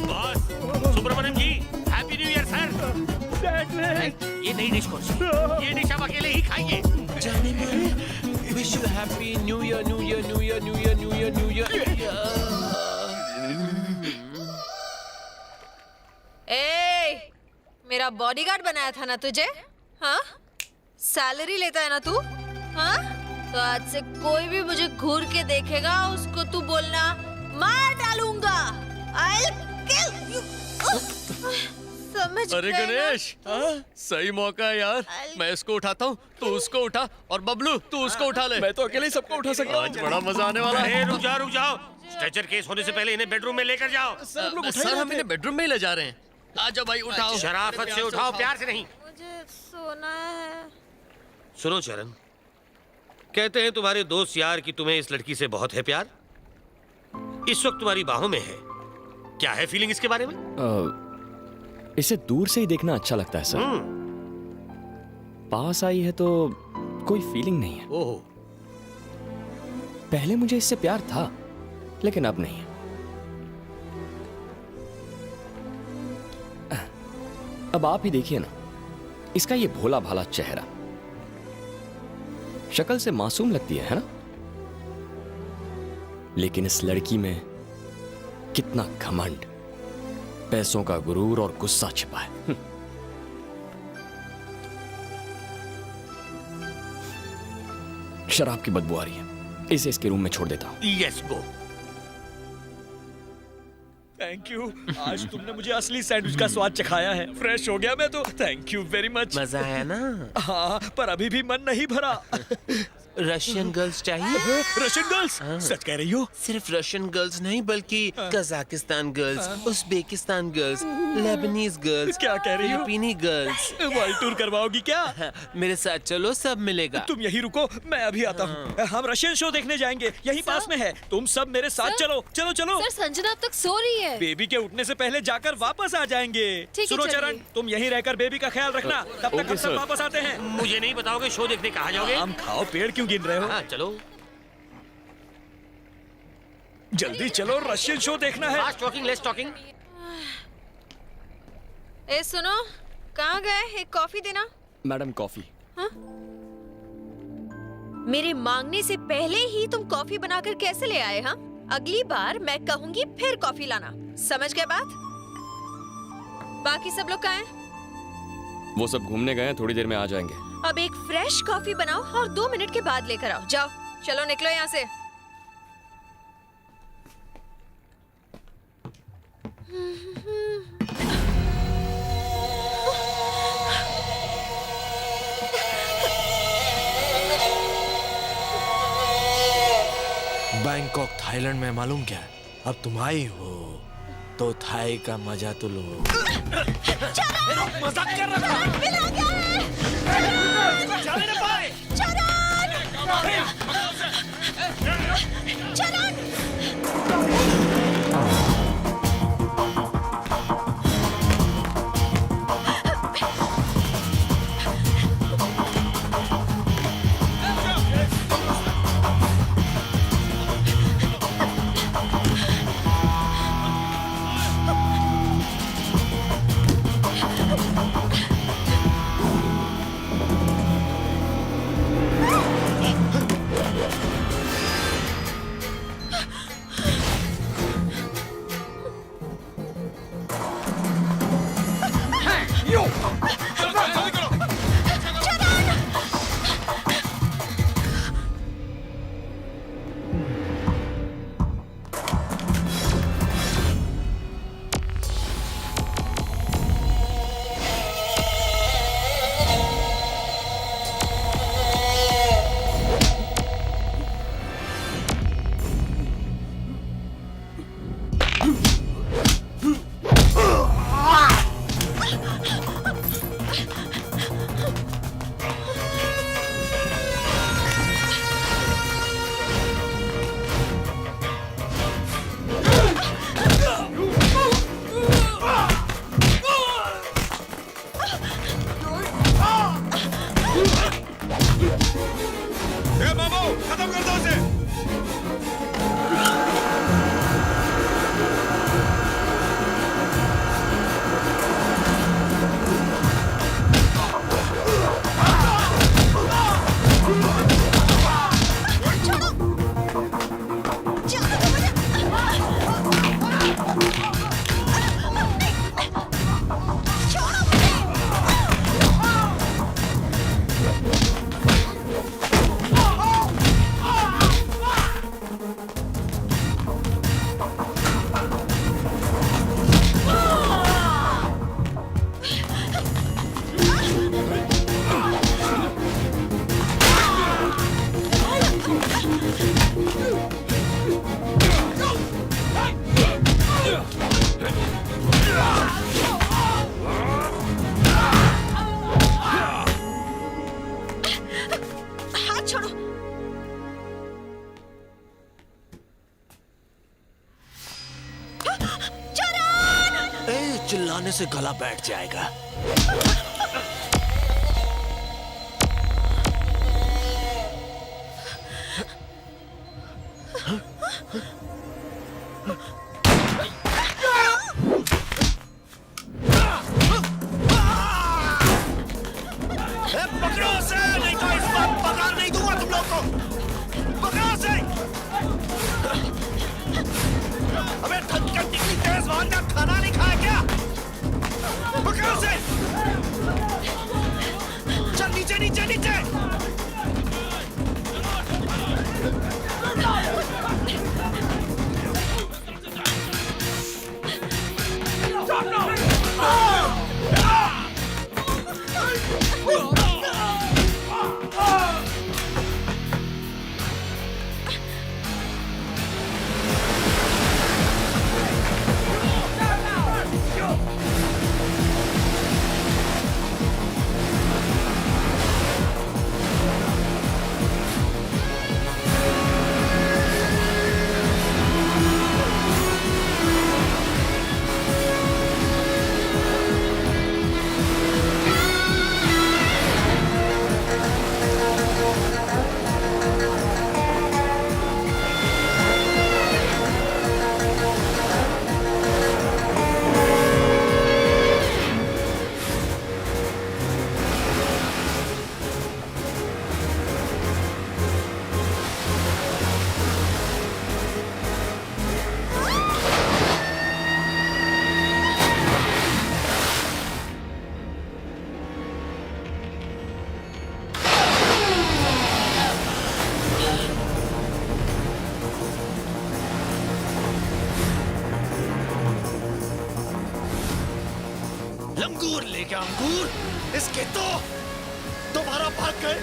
बॉस, सुब्रमण्यम जी, हैप्पी न्यू ईयर सर। ये नई डिश कौन सी? ये डिश आप अकेले ही खाएंगे। जाने मन, wish you happy new year new year new year new year new year new year. ए, मेरा बॉडीगार्ड बनाया था ना तुझे? हाँ? सैलरी लेता है ना तू? हाँ? तो आज से कोई भी मुझे घूर के देखेगा, उसको तू बोलना मार डालूंगा। I'll kill you. समझ अरे गए ना? गणेश, सही मौका है यार। मैं इसको उठाता हूँ, तू उसको उठा, और बबलू तू उसको उठा ले। मैं तो अकेले ही सबको उठा सकता हूँ। आज बड़ा मजा आने वाला है। रुक जाओ। स्ट्रेचर केस होने से पहले इन्हें बेडरूम में लेकर जाओ। सर हम इन्हें बेडरूम में ही ले जा रहे हैं। आजा भाई, उठाओ। शराफत से उठाओ, प्यार से नहीं। मुझे सोना है। सुनो चरण, कहते हैं तुम्हारे दोस्त यार कि तुम्हें इस लड़की से बहुत है प्यार। इस वक्त तुम्हारी बाहों में है। क्या है फीलिंग इसके बारे में? इसे दूर से ही देखना अच्छा लगता है सर। पास आई है तो कोई फीलिंग नहीं है। ओह, पहले मुझे इससे प्यार था, लेकिन अब नहीं है। अब आप ही देखिए ना, इसका ये भोला भाला चेहरा, शक्ल से मासूम लगती है ना? लेकिन इस लड़की में कितना घमंड, पैसों का गुरूर और गुस्सा छिपा है। शराब की बदबू आ रही है, इसे इसके रूम में छोड़ देता हूं। Yes go. थैंक यू, आज तुमने मुझे असली सैंडविच का स्वाद चखाया है। फ्रेश हो गया मैं तो। Thank you very much. मजा आया ना? हाँ, पर अभी भी मन नहीं भरा। रशियन गर्ल्स चाहिए? Russian girls? सच कह रही हो? सिर्फ रशियन गर्ल्स नहीं, बल्कि Kazakhstan girls, Uzbekistan girls, Lebanese girls, क्या कह रही हो? Filipino girls. वर्ल्ड टूर करवाओगी क्या? मेरे साथ चलो, सब मिलेगा। तुम यहीं रुको, मैं अभी आता हूँ। हम रशियन शो देखने जाएंगे, यहीं पास में है। तुम सब मेरे साथ चलो। चलो चलो। सर, संजना अब तक सो रही है। बेबी के उठने से पहले जाकर वापस आ जाएंगे। सुनो चलिए। चरण, तुम यहीं रहकर बेबी का ख्याल रखना। तब तक हम सब वापस आते हैं। मुझे नहीं बताओगे शो देखने कहाँ जाओगे? हम खाओ, पेड़ क्यों गिन रहे हो? हाँ चलो। जल्दी चलो, रशियन शो देखना है। Fast talking less talking. ए सुनो, कहाँ गए? एक कॉफी देना। Madam coffee. हाँ? मेरे मांगने से पहले ही तुम कॉफी बनाकर कैसे ले आए? हाँ, अगली बार मैं कहूंगी फिर कॉफी लाना। समझ गए बात? बाकी सब लोग कहाँ हैं? वो सब घूमने गए हैं, थोड़ी देर में आ जाएंगे। अब एक फ्रेश कॉफी बनाओ और 2 मिनट के बाद लेकर आओ। जाओ, चलो निकलो यहाँ से। बैंकॉक थाईलैंड में मालूम क्या है? अब तुम आई हो तो थाई का मजा तो लो। मजाक कर रहा चिल्लाने से गला बैठ जाएगा। पकड़ो उसे, नहीं तो इस बार पगार नहीं दूंगा तुम लोग को। पकड़ो उसे। अबे थक इतनी तेज वाहन का खाना नहीं खाया क्या? पकड़ो उसे। चल नीचे नीचे नीचे। के अंगूर, इसके तो दोबारा भाग गए।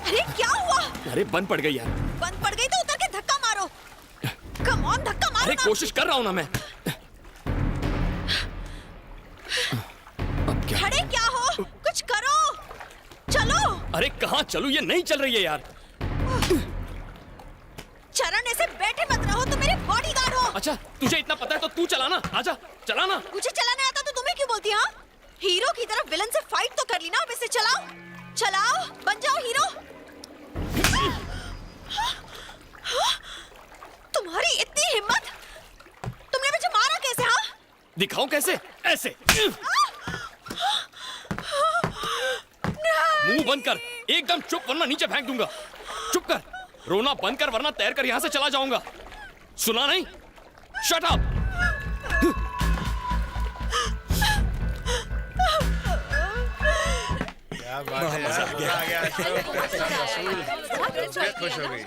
अरे क्या हुआ? अरे बंद पड़ गई यार। बंद पड़ गई तो उतर के धक्का मारो। कम ऑन, धक्का मारो। अरे कोशिश कर रहा हूँ ना मैं। अब क्या? खड़े क्या हो? कुछ करो। चलो। अरे कहाँ चलूं? ये नहीं चल रही है यार। चरण ऐसे बैठे मत रहो, तुम मेरे बॉडीगार्ड हो। अच्छा तुझे इतना पता है तो तू चलाना, आजा चलाना। मुझे चलाने आता तो तुम्हें क्यों बोलती? हाँ, हीरो की तरफ विलन से फाइट तो कर ली ना, अब इसे चलाओ। चलाओ, बन जाओ हीरो। तुम्हारी इतनी हिम्मत, तुमने मुझे मारा कैसे? हाँ, दिखाऊं कैसे? ऐसे मुंह बंद कर, एकदम चुप, वरना नीचे फेंक दूंगा। चुप कर, रोना बंद कर, वरना तैर कर यहाँ से चला जाऊंगा। सुना नहीं? Shut up. क्या बात है, मजा आ गया। खुश हो गई।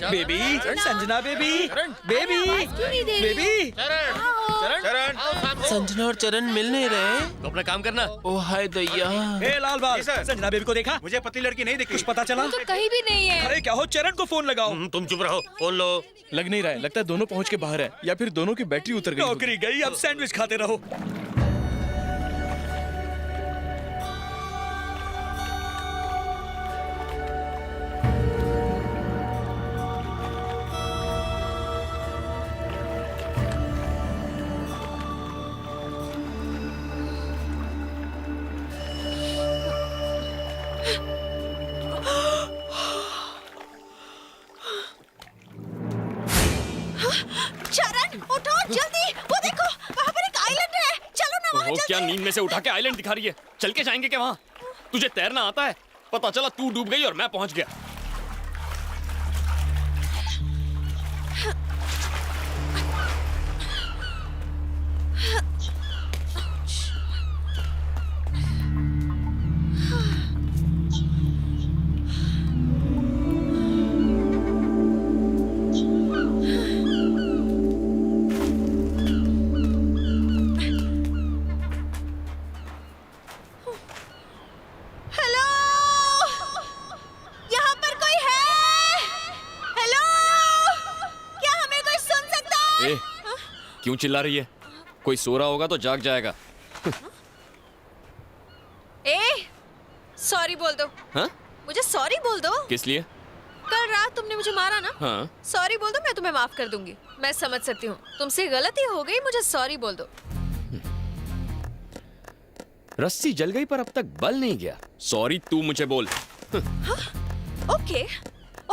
Baby, Sanjana baby, baby, baby. चरण, संजना और चरण मिल नहीं रहे। तो अपना काम करना। ओ हाय दैया। ए लाल बाल, संजना बेबी को देखा? मुझे पतली लड़की नहीं दिखी। कुछ पता चला? तो कहीं भी नहीं है। अरे क्या हो, चरण को फोन लगाओ। तुम चुप रहो, फोन लो। लग नहीं रहा है, लगता है दोनों पहुंच के बाहर है, या फिर दोनों की बैटरी उतर गई। नौकरी गई, अब सैंडविच खाते रहो। चरण उठो जल्दी, वो देखो वहाँ पर एक आइलैंड है। चलो ना वहाँ वो चलते क्या हैं। नींद में से उठा के आइलैंड दिखा रही है? चल के जाएंगे क्या वहाँ? तुझे तैरना आता है? पता चला तू डूब गई और मैं पहुंच गया। हेलो, यहाँ पर कोई है? हेलो, क्या हमें कोई सुन सकता है? ए, क्यों चिल्ला रही है? कोई सो रहा होगा तो जाग जाएगा। ए, सॉरी बोल दो। हाँ? मुझे सॉरी बोल दो। किस लिए? कल रात तुमने मुझे मारा ना। हाँ। सॉरी बोल दो, मैं तुम्हें माफ कर दूंगी। मैं समझ सकती हूँ, तुमसे गलती हो गई, मुझे सॉरी बोल दो। रस्सी जल गई पर अब तक बल नहीं गया। सॉरी तू मुझे बोल। ओके,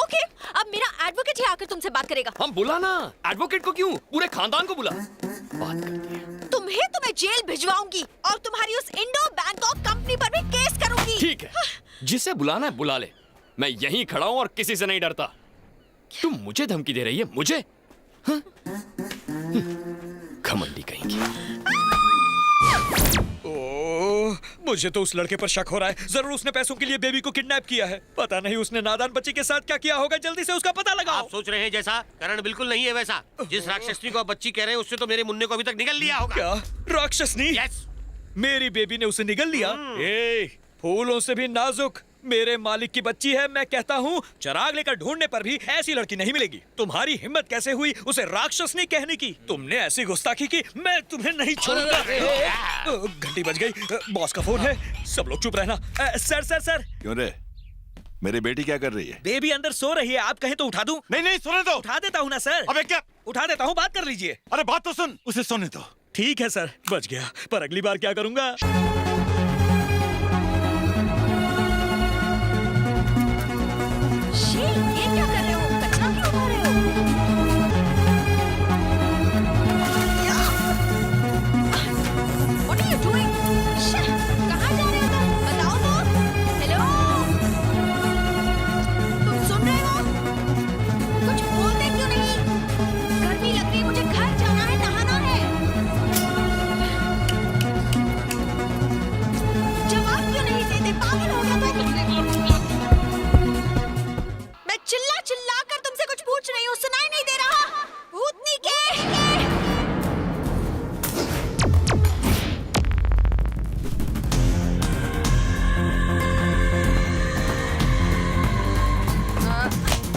ओके, अब मेरा एडवोकेट ही आकर तुमसे बात करेगा। हम बुला ना, एडवोकेट को क्यों? पूरे खानदान को बुला। बात करती है। तुम्हें जेल भिजवाऊंगी और तुम्हारी उस इंडो बैंकॉक कंपनी पर भी केस करूंगी। ठीक है, जिसे बुलाना है बुला ले। मैं यहीं खड़ा हूं और किसी से नहीं डरता। तुम मुझे धमकी दे रही है? मुझे? हाँ? घमंडी कहीं की। ओह, मुझे तो उस लड़के पर शक हो रहा है। जरूर उसने पैसों के लिए बेबी को किडनैप किया है। पता नहीं उसने नादान बच्ची के साथ क्या किया होगा। जल्दी से उसका पता लगाओ। आप सोच रहे हैं जैसा, करण बिल्कुल नहीं है वैसा। जिस राक्षसनी को आप बच्ची कह रहे हैं, उससे तो मेरे मुन्ने को अभी तक निगल लिया होगा। क्या राक्षसनी? यस। मेरी बेबी ने उसे निगल लिया? ए, फूलों से भी नाजुक मेरे मालिक की बच्ची है। मैं कहता हूँ चिराग लेकर ढूंढने पर भी ऐसी लड़की नहीं मिलेगी। तुम्हारी हिम्मत कैसे हुई उसे राक्षसनी कहने की? तुमने ऐसी गुस्ताखी की, मैं तुम्हें नहीं छोड़ूंगा। घंटी बज गई, बॉस का फोन है। सब लोग चुप रहना। Sir sir sir. क्यों रे? मेरी बेटी क्या कर रही है? बेबी अंदर सो रही है, आप कहें तो उठा दूं? नहीं नहीं, सोने दो। उठा देता हूँ ना सर। अबे क्या? उठा देता हूँ, बात कर लीजिए। अरे बात तो सुन, उसे सोने दो। ठीक है सर, बच गया, पर अगली बार क्या करूंगा? ये क्या कर रहे हो? कचरा क्यों उठा रहे हो? What are you doing? कहाँ जा रहे हो तुम? बताओ तो। हेलो। चिल्लाकर तुमसे कुछ पूछ रही हूँ, सुनाई नहीं दे रहा? भूतनी के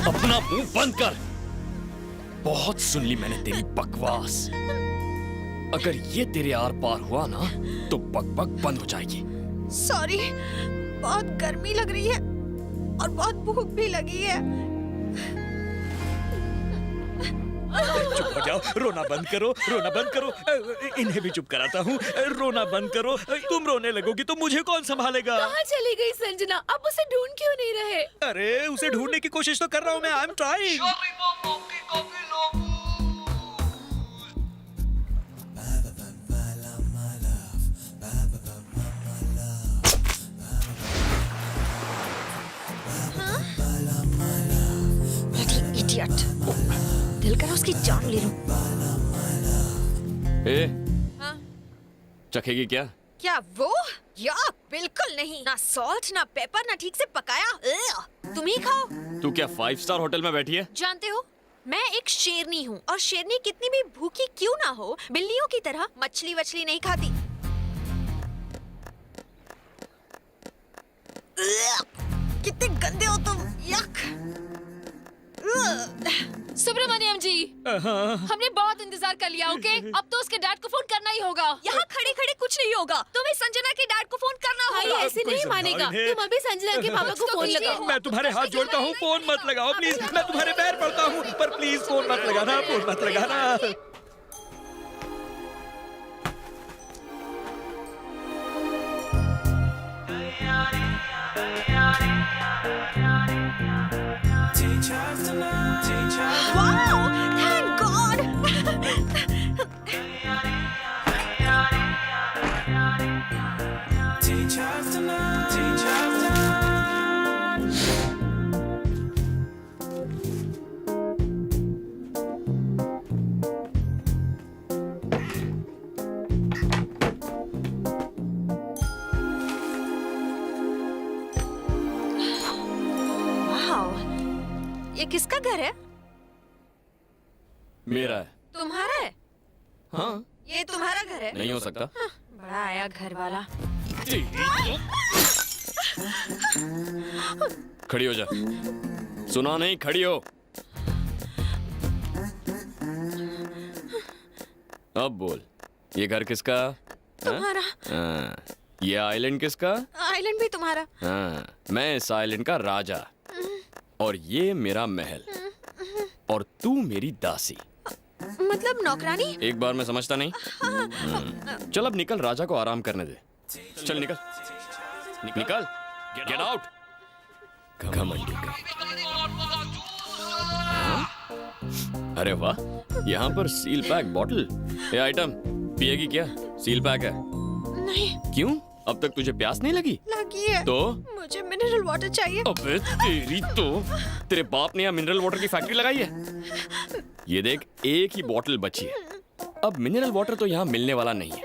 अपना मुंह बंद कर। बहुत सुन ली मैंने तेरी बकवास। अगर ये तेरे आर पार हुआ ना तो बकबक बंद हो जाएगी। सॉरी, बहुत गर्मी लग रही है और बहुत भूख भी लगी है। चुप हो जाओ, रोना बंद करो, रोना बंद करो। इन्हें भी चुप कराता हूँ। रोना बंद करो। तुम रोने लगोगी तो मुझे कौन संभालेगा? कहाँ चली गई संजना? अब उसे ढूंढ क्यों नहीं रहे? अरे उसे ढूंढने की कोशिश तो कर रहा हूँ मैं। I am trying. इडियट, दिल करा उसकी जान ले लूं। हाँ? चखेगी क्या? क्या वो? या बिल्कुल नहीं। ना सॉल्ट, ना पेपर, ना ठीक से पकाया। तुम ही खाओ। तू क्या 5 स्टार होटल में बैठी है? जानते हो, मैं एक शेरनी हूँ और शेरनी कितनी भी भूखी क्यों ना हो, बिल्लियों की तरह मछली वछली नहीं खाती। कितने गंदे हो तुम। यक। सुब्रमण्यम जी, हमने बहुत इंतजार कर लिया। ओके, अब तो उसके डैड को फोन करना ही होगा। यहाँ खड़े खड़े कुछ नहीं होगा। तुम्हें संजना के डैड को फोन करना होगा। भाई ऐसे नहीं मानेगा। तुम अभी संजना के पापा को फोन लगाओ। मैं तुम्हारे हाथ जोड़ता हूँ, फोन मत लगाओ प्लीज। मैं तुम्हारे पैर पड़ता हूँ, पर प्लीज फोन मत लगाना, फोन मत लगाना। Wow! Thank God! Wow! ये किसका घर है? मेरा है। तुम्हारा है? हाँ। ये तुम्हारा घर है? नहीं हो सकता। बड़ा आया घर वाला। खड़ी हो जा। सुना नहीं? खड़ी हो। अब बोल, ये घर किसका? तुम्हारा। हाँ। ये आइलैंड किसका? आइलैंड भी तुम्हारा। हाँ, मैं इस आइलैंड का राजा और ये मेरा महल और तू मेरी दासी। मतलब नौकरानी? एक बार मैं समझता नहीं। चल अब निकल, राजा को आराम करने दे। चल निकल, निकल, गेट आउट। घमंडी का। अरे वाह, यहाँ पर सील पैक बॉटल। ये आइटम पिएगी क्या? सील पैक है। नहीं। क्यों? अब तक तुझे प्यास नहीं लगी? लगी है। तो? मुझे मिनरल वाटर चाहिए। अबे तेरी तो, तेरे बाप ने यहाँ मिनरल वाटर की फैक्ट्री लगाई है। ये देख, एक ही बॉटल बची है। अब मिनरल वाटर तो यहाँ मिलने वाला नहीं है।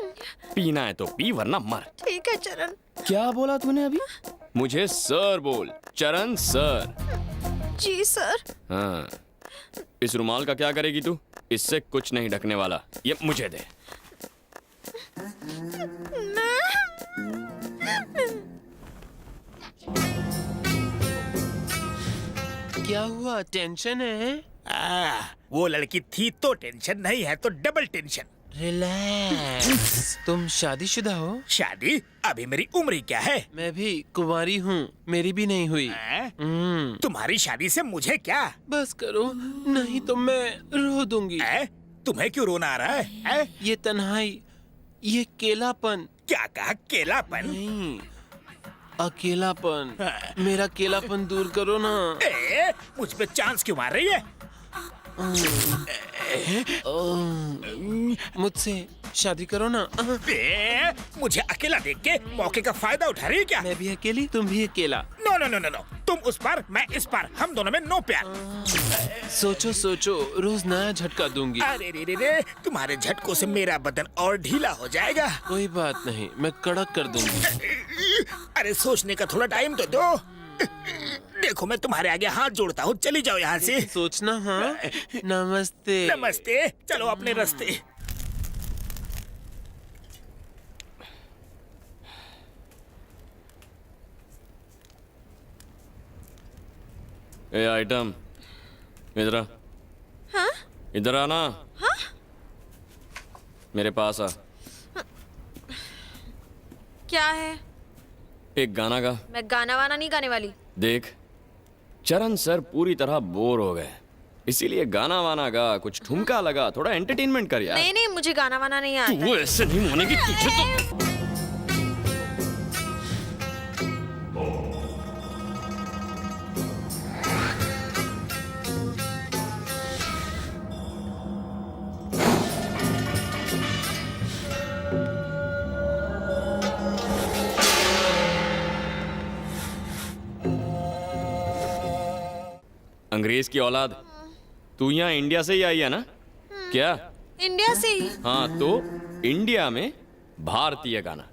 पीना है तो पी, वरना मर। ठीक है चरण। क्या बोला तूने अभी? मुझे सर बोल, चरण सर। जी सर। हाँ, इस रुमाल का क्या करेगी तू? इससे कुछ नहीं ढकने वाला, ये मुझे दे। क्या हुआ? टेंशन है? वो लड़की थी तो टेंशन, नहीं है तो डबल टेंशन। रिलैक्स। तुम शादीशुदा हो? शादी? अभी मेरी उम्र ही क्या है? मैं भी कुंवारी हूँ, मेरी भी नहीं हुई। तुम्हारी शादी से मुझे क्या? बस करो, नहीं तो मैं रो दूंगी। तुम्हें क्यों रोना आ रहा है? ये तन्हाई, ये केलापन। क्या कहा? केलापन? नहीं, अकेलापन। मेरा केलापन दूर करो ना। मुझ पे चांस क्यों मार रही है? मुझसे शादी करो ना। मुझे अकेला देख के मौके का फायदा उठा रही है क्या? मैं भी अकेली, तुम भी अकेला। No no no no no, तुम उस पार, मैं इस पार, हम दोनों में नो प्यार। सोचो सोचो, रोज नया झटका दूंगी। अरे रे रे रे, तुम्हारे झटकों से मेरा बदन और ढीला हो जाएगा। कोई बात नहीं, मैं कड़क कर दूंगी। अरे सोचने का थोड़ा टाइम तो दो। देखो मैं तुम्हारे आगे हाथ जोड़ता हूँ, चली जाओ यहाँ से। सोचना। हाँ, नमस्ते। नमस्ते, चलो अपने रास्ते। ए आइटम, इधर आ। हाँ? इधर आना। हाँ? मेरे पास आ। क्या है? एक गाना गा। मैं गाना वाना नहीं गाने वाली। देख, चरण सर पूरी तरह बोर हो गए, इसीलिए गाना वाना गा, कुछ ठुमका लगा, थोड़ा एंटरटेनमेंट कर यार। नहीं नहीं, मुझे गाना वाना नहीं आता। तू ऐसे नहीं मानेगी, तुझे तो। अंग्रेज की औलाद, तू यहाँ इंडिया से ही आई है ना? क्या? इंडिया से ही। हाँ, तो इंडिया में भारतीय गाना।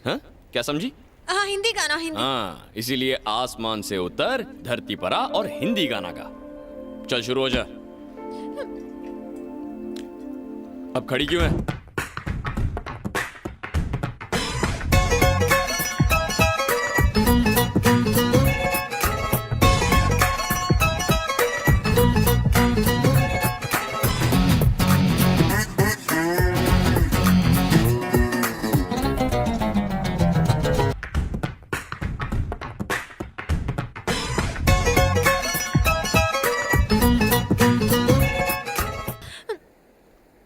हाँ, क्या समझी? हाँ, हिंदी गाना, हिंदी। हाँ, इसीलिए आसमान से उतर, धरती पर आ और हिंदी गाना गा। चल शुरू हो जा। अब खड़ी क्यों है?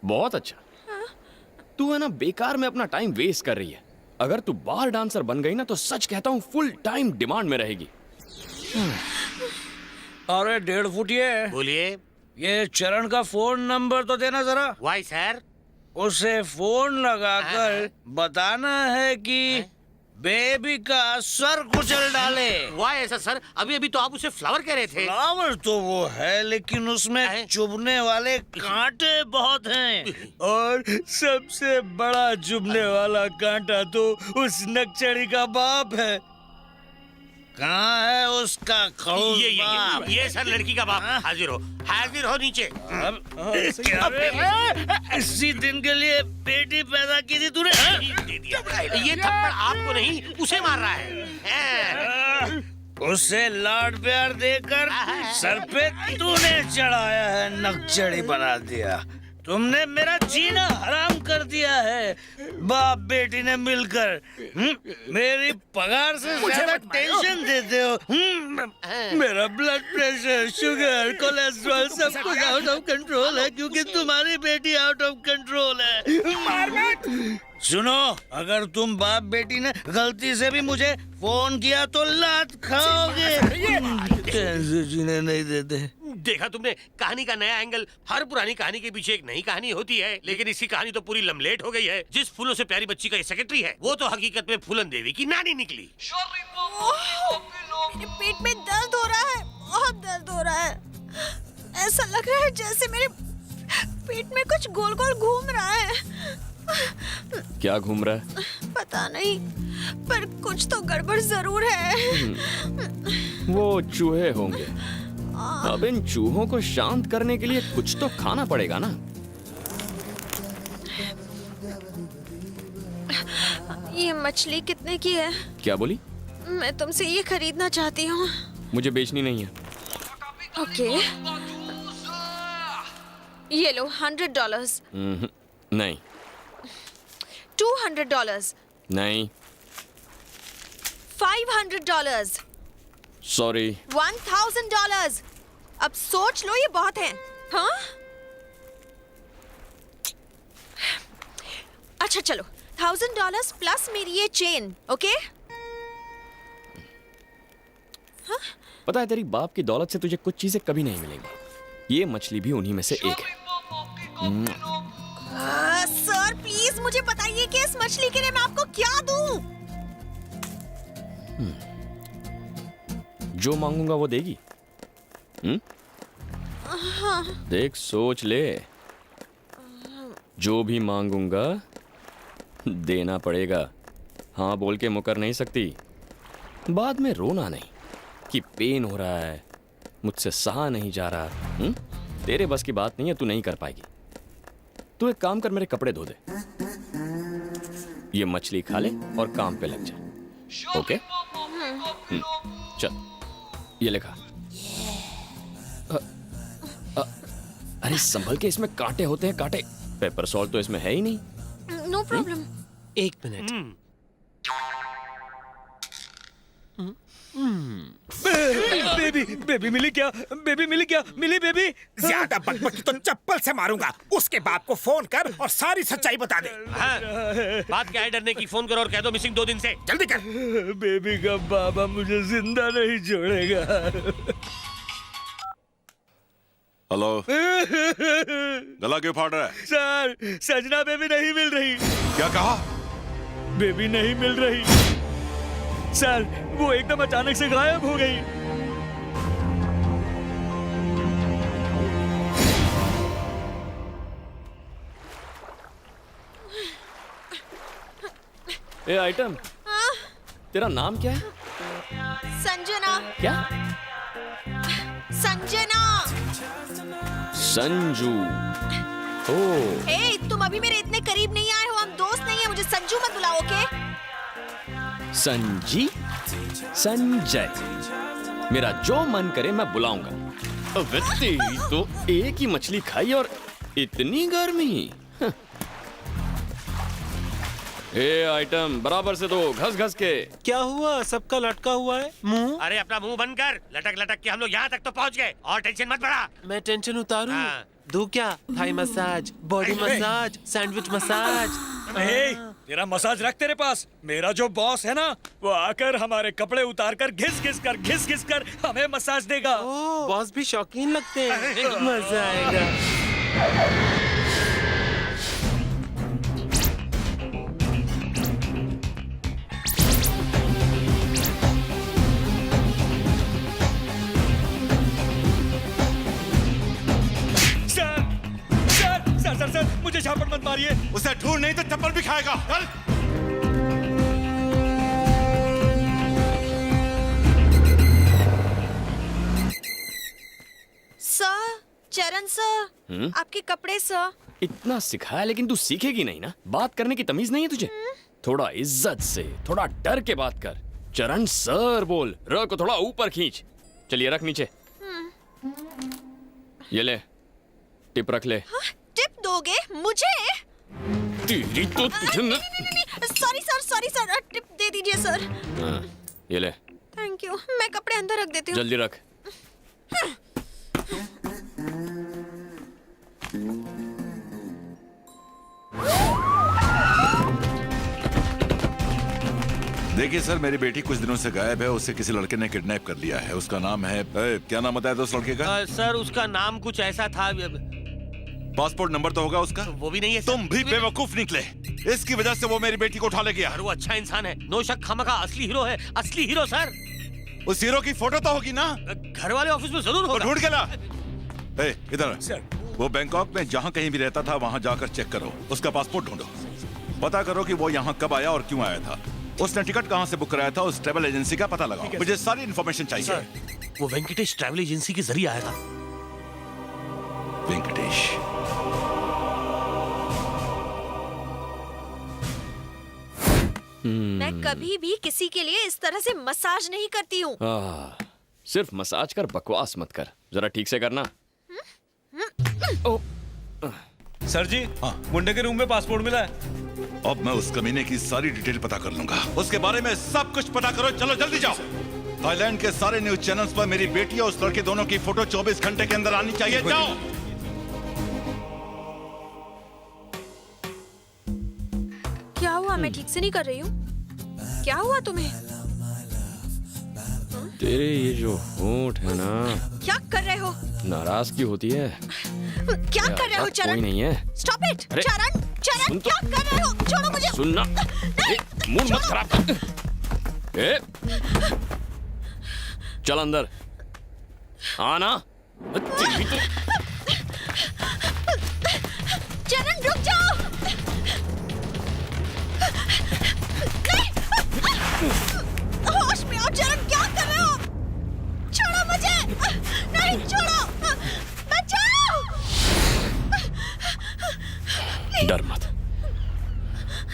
बहुत अच्छा। तू है ना बेकार में अपना टाइम वेस्ट कर रही है। अगर तू बार डांसर बन गई ना तो सच कहता हूँ फुल टाइम डिमांड में रहेगी। अरे 1.5 फुटिए। बोलिए। ये चरण का फोन नंबर तो देना जरा। Why sir? उसे फोन लगाकर बताना है कि बेबी का सर कुचल डाले। वाई ऐसा सर? अभी अभी तो आप उसे फ्लावर कह रहे थे। फ्लावर तो वो है, लेकिन उसमें चुभने वाले कांटे बहुत हैं। और सबसे बड़ा चुभने वाला कांटा तो उस नक्चड़ी का बाप है। कहाँ है उसका खड़ूस बाप? ये सर लड़की का बाप। हाजिर हो नीचे। इसी दिन के लिए बेटी पैदा की थी तूने? दे दिया। ये थप्पड़ आपको नहीं, उसे मार रहा है। उसे लाड प्यार देकर सर पे तूने चढ़ाया है, नक्चड़ी बना दिया। तुमने मेरा जीना हराम कर दिया है। बाप बेटी ने मिलकर मेरी पगार से ज्यादा टेंशन देते हो। मेरा ब्लड प्रेशर, शुगर, कोलेस्ट्रॉल सब कुछ आउट ऑफ कंट्रोल है क्योंकि तुम्हारी बेटी आउट ऑफ कंट्रोल है। सुनो, अगर तुम बाप बेटी ने गलती से भी मुझे फोन किया तो लात खाओगे। कैसे जीने नहीं देते। देखा तुमने कहानी का नया एंगल। हर पुरानी कहानी के पीछे एक नई कहानी होती है, लेकिन इसकी कहानी तो पूरी लमलेट हो गई है। जिस फूलों से प्यारी बच्ची का ये सेक्रेटरी है, वो तो हकीकत में फूलन देवी की नानी निकली। मेरे पेट में दर्द हो रहा है, बहुत दर्द हो रहा है। ऐसा लग रहा है जैसे मेरे पेट में कुछ गोल गोल घूम रहा है। क्या घूम रहा है? पता नहीं, पर कुछ तो गड़बड़ जरूर है। वो चूहे होंगे। अब इन चूहों को शांत करने के लिए कुछ तो खाना पड़ेगा ना। ये मछली कितने की है? क्या बोली? मैं तुमसे ये खरीदना चाहती हूँ। मुझे बेचनी नहीं है। ओके, ये लो $100। नहीं। $200। नहीं। $500। सॉरी। $1000। अब सोच लो, ये बहुत है। हाँ? अच्छा चलो, $1000 प्लस मेरी ये चेन। ओके? हाँ? पता है तेरी बाप की दौलत से तुझे कुछ चीजें कभी नहीं मिलेंगी। ये मछली भी उन्हीं में से एक है। सर प्लीज मुझे बताइए कि इस मछली के लिए मैं आपको क्या दूं? जो मांगूंगा वो देगी। हाँ। देख, सोच ले। जो भी मांगूंगा देना पड़ेगा। हाँ बोल के मुकर नहीं सकती। बाद में रोना नहीं। कि पेन हो रहा है, मुझसे सहा नहीं जा रहा। तेरे बस की बात नहीं है, तू नहीं कर पाएगी। तू एक काम कर, मेरे कपड़े धो दे, ये मछली खा ले और काम पे लग जा। ओके? चल, ये लिखा। अरे संभल के, इसमें कांटे होते हैं, कांटे। पेपर सॉल्ट तो इसमें है ही नहीं। No problem. एक मिनट। बेबी मिली क्या? बेबी मिली क्या? मिली बेबी? ज्यादा बकबकी तो चप्पल से मारूंगा। उसके बाप को फोन कर और सारी सच्चाई बता दे। हाँ, बात क्या है डरने की? फोन करो और कह दो मिसिंग 2 दिन से। जल्दी कर। बेबी का बाबा मुझे जिंदा नहीं छोड़ेगा। हेलो। गला क्यों फाड़ रहा है? सर, सजना बेबी नहीं मिल रही। क्या कहा? बेबी नहीं मिल रही सर, वो एकदम अचानक से गायब हो गई। ए आइटम, तेरा नाम क्या है? संजना। क्या? संजना। संजू। ओह। ए, तुम अभी मेरे इतने करीब नहीं आए हो, हम दोस्त नहीं है, मुझे संजू मत बुलाओ, ओके? संजी, संजय, मेरा जो मन करे मैं बुलाऊंगा। अबे तेरी तो एक ही मछली खाई और इतनी गर्मी। ए आइटम, बराबर से दो, घस घस के। क्या हुआ? सबका लटका हुआ है मुंह। अरे अपना मुंह बंद कर। लटक लटक के हम लोग यहाँ तक तो पहुँच गए और टेंशन मत बढ़ा। मैं टेंशन उतारूं? दो क्या? Thai massage, body massage, sandwich massage. तेरा मसाज रख तेरे पास। मेरा जो बॉस है ना, वो आकर हमारे कपड़े उतार कर घिस घिस कर हमें मसाज देगा। बॉस भी शौकीन लगते हैं। मजा आएगा। सर, मुझे झापड़ मत मारिए। उसे ढूंढ, नहीं तो चप्पल भी खाएगा। चल। सर, चरण सर, आपके कपड़े सर। इतना सिखाया लेकिन तू सीखेगी नहीं ना। बात करने की तमीज नहीं है तुझे? थोड़ा इज्जत से, थोड़ा डर के बात कर। चरण सर बोल। र को थोड़ा ऊपर खींच। चलिए रख नीचे। ये ले, टिप रख ले। टिप दोगे मुझे? तेरी तो तुझे। सॉरी सर, टिप दे दीजिए सर। हाँ, ये ले। Thank you. मैं कपड़े अंदर रख देती हूँ। जल्दी रख। देखिए सर, मेरी बेटी कुछ दिनों से गायब है। उसे किसी लड़के ने किडनैप कर लिया है। उसका नाम है क्या नाम बताया था उस लड़के का? सर, उसका नाम कुछ ऐसा था। पासपोर्ट नंबर तो होगा उसका? वो भी नहीं है सर। तुम भी बेवकूफ निकले। इसकी वजह से वो मेरी बेटी को उठा ले गया। वो अच्छा इंसान है, नो शक। खामखा असली हीरो है, असली हीरो सर। उस हीरो की फोटो तो होगी ना? घर वाले ऑफिस में जरूर होगा। ढूंढ के ला। इधर सर। वो बैंकॉक में जहाँ कहीं भी रहता था वहाँ जाकर चेक करो। उसका पासपोर्ट ढूंढो, पता करो कि वो यहाँ कब आया और क्यों आया था। उसने टिकट कहाँ से बुक कराया था, उस ट्रैवल एजेंसी का पता लगाओ। मुझे सारी इन्फॉर्मेशन चाहिए। सर, वो वेंकटेश ट्रैवल एजेंसी के जरिए आया था। वेंकटेश? मैं कभी भी किसी के लिए इस तरह से मसाज नहीं करती हूँ। सिर्फ मसाज कर, बकवास मत कर। जरा ठीक से करना। सर जी, मुंडे के रूम में पासपोर्ट मिला है। अब मैं उस कमीने की सारी डिटेल पता कर लूंगा। उसके बारे में सब कुछ पता करो। चलो जल्दी जाओ। थाईलैंड के सारे न्यूज चैनल्स पर मेरी बेटी और उस लड़के दोनों की फोटो 24 घंटे के अंदर आनी चाहिए। जाओ। क्या हुआ? मैं ठीक से नहीं कर रही हूँ? क्या हुआ तुम्हें? तेरे ये जो होंठ है ना, क्या कर रहे हो? नाराजगी होती है। क्या कर रहे हो चरण? कोई नहीं है। Stop it. अरे, चरण, चरण, क्या कर रहे हो? छोड़ो मुझे। सुनना, मूड मत खराब कर। ए, चल अंदर आना। चरण रुक जाओ। होश में आओ चरण, क्या कर रहे हो?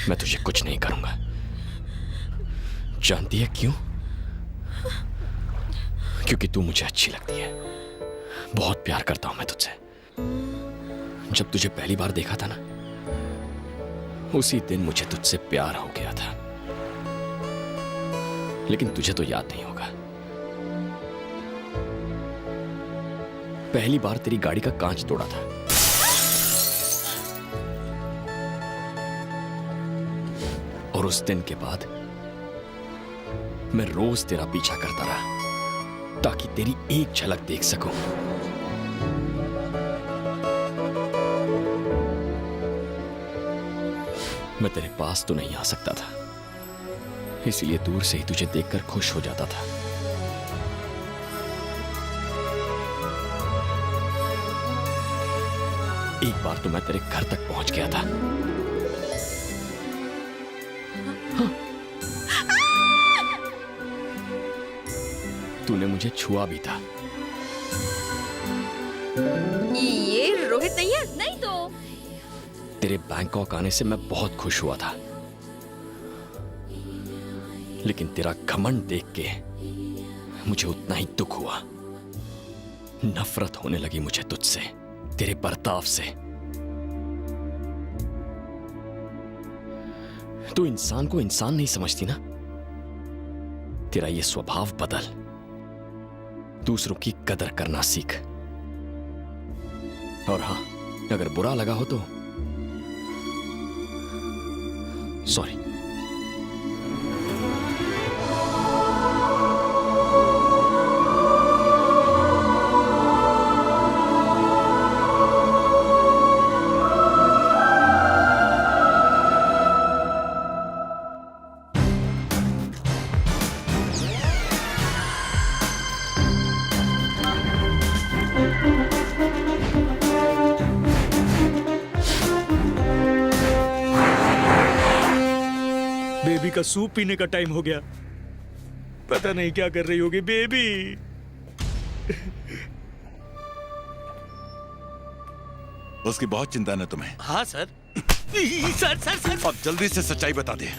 मैं तुझे कुछ नहीं करूंगा। जानती है क्यों? क्योंकि तू मुझे अच्छी लगती है। बहुत प्यार करता हूं मैं तुझसे। जब तुझे पहली बार देखा था ना, उसी दिन मुझे तुझसे प्यार हो गया था। लेकिन तुझे तो याद नहीं होगा। पहली बार तेरी गाड़ी का कांच तोड़ा था। और उस दिन के बाद मैं रोज तेरा पीछा करता रहा ताकि तेरी एक झलक देख सकूं। मैं तेरे पास तो नहीं आ सकता था, इसलिए दूर से ही तुझे देखकर खुश हो जाता था। एक बार तो मैं तेरे घर तक पहुंच गया था। तूने मुझे छुआ भी था। ये रोहित नहीं है? नहीं तो। तेरे बैंकॉक आने से मैं बहुत खुश हुआ था, लेकिन तेरा घमंड देख के मुझे उतना ही दुख हुआ। नफरत होने लगी मुझे तुझसे, तेरे बर्ताव से। तू इंसान को इंसान नहीं समझती ना। तेरा ये स्वभाव बदल, दूसरों की कदर करना सीख। और हां, अगर बुरा लगा हो तो सॉरी। बेबी का सूप पीने का टाइम हो गया। पता नहीं क्या कर रही होगी बेबी। उसकी बहुत चिंता है तुम्हें। हाँ सर। सर सर सर अब जल्दी से सच्चाई बता दे।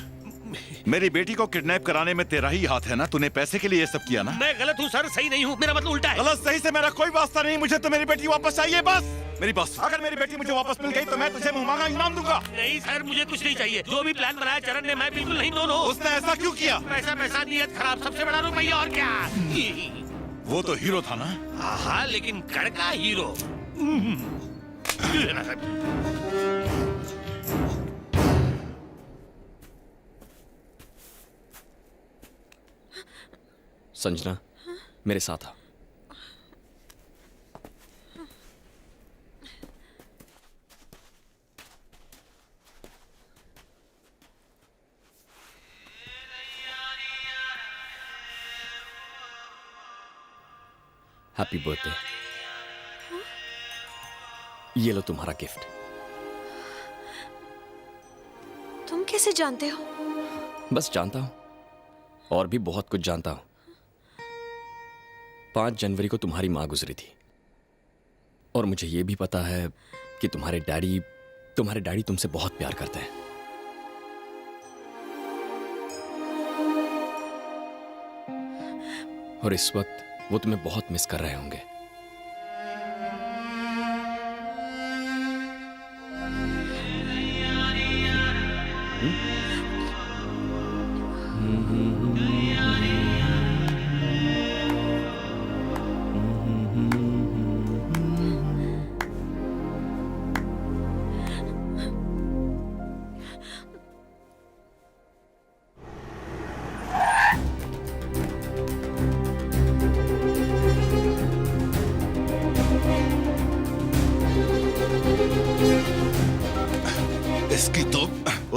मेरी बेटी को किडनैप कराने में तेरा ही हाथ है ना? तूने पैसे के लिए ये सब किया ना? मैं गलत हूँ सर, सही नहीं हूँ। मेरा मतलब उल्टा है। गलत सही से मेरा कोई वास्ता नहीं। मुझे तो मेरी बेटी वापस चाहिए, बस। मेरी बात, अगर मेरी बेटी मुझे वापस मिल गई तो मैं तुझे मुंह मांगा इनाम दूंगा। नहीं सर, मुझे कुछ नहीं चाहिए। जो भी प्लान बनाया चरण ने, मैं बिल्कुल नहीं। No no. उसने ऐसा क्यों किया? पैसा पैसा, नियत खराब, सबसे बड़ा रुपया और क्या। वो तो हीरो था ना? हाँ, लेकिन कड़का हीरो। संजना, मेरे साथ आओ। Happy birthday. ये लो तुम्हारा गिफ्ट। तुम कैसे जानते हो? बस जानता हूं, और भी बहुत कुछ जानता हूं। 5 जनवरी को तुम्हारी मां गुजरी थी, और मुझे यह भी पता है कि तुम्हारे डैडी तुमसे बहुत प्यार करते हैं। और इस वक्त वो तुम्हें बहुत मिस कर रहे होंगे। इसकी तो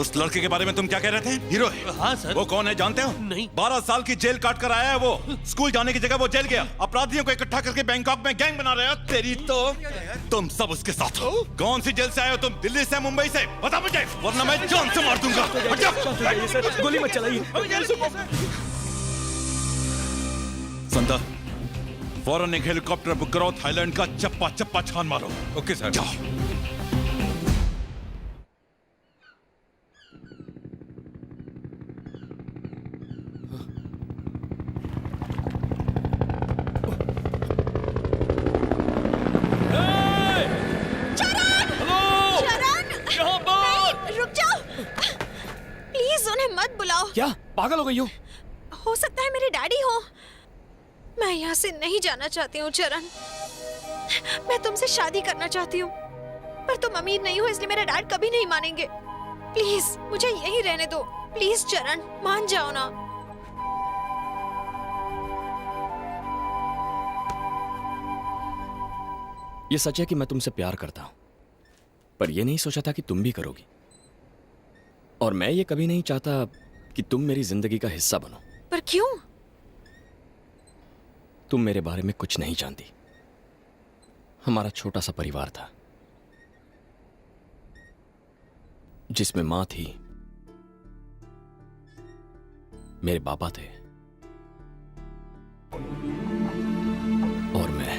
उस लड़के के बारे में तुम क्या कह रहे थे? हीरो है? हाँ सर। वो कौन है जानते हो? नहीं। 12 साल की जेल काट कर आया है वो। स्कूल जाने की जगह वो जेल गया। अपराधियों को इकट्ठा करके बैंकॉक में गैंग बना रहे हो। तेरी तो तुम सब उसके साथ हो। कौन सी जेल से आए हो तुम? दिल्ली से, मुंबई से? बता मुझे, वरना मैं जान से मार दूंगा। सर, गोली मत चलाइए। संता, फौरन एक हेलीकॉप्टर बुक करो, थाईलैंड का चप्पा चप्पा छान मारो। Okay sir. जाओ। क्या पागल हो गई हो सकता है मेरे डैडी हो। मैं यहाँ से नहीं जाना चाहती हूँ चरण। मैं तुमसे शादी करना चाहती हूँ, पर तुम अमीर नहीं हो इसलिए मेरे डैड कभी नहीं मानेंगे। प्लीज मुझे यही रहने दो। प्लीज चरण, मान जाओ ना। ये सच है कि मैं तुमसे प्यार करता हूं, पर यह नहीं सोचा था कि तुम भी करोगी। और मैं ये कभी नहीं चाहता कि तुम मेरी जिंदगी का हिस्सा बनो। पर क्यों? तुम मेरे बारे में कुछ नहीं जानती। हमारा छोटा सा परिवार था जिसमें मां थी, मेरे पापा थे और मैं।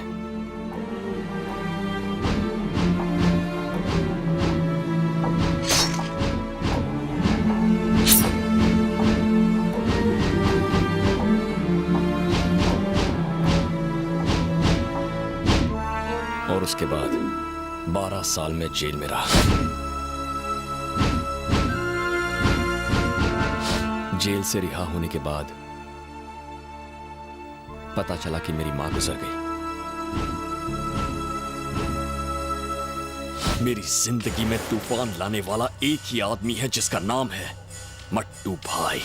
और उसके बाद 12 साल में जेल में रहा। जेल से रिहा होने के बाद पता चला कि मेरी मां गुजर गई। मेरी जिंदगी में तूफान लाने वाला एक ही आदमी है जिसका नाम है मट्टू भाई।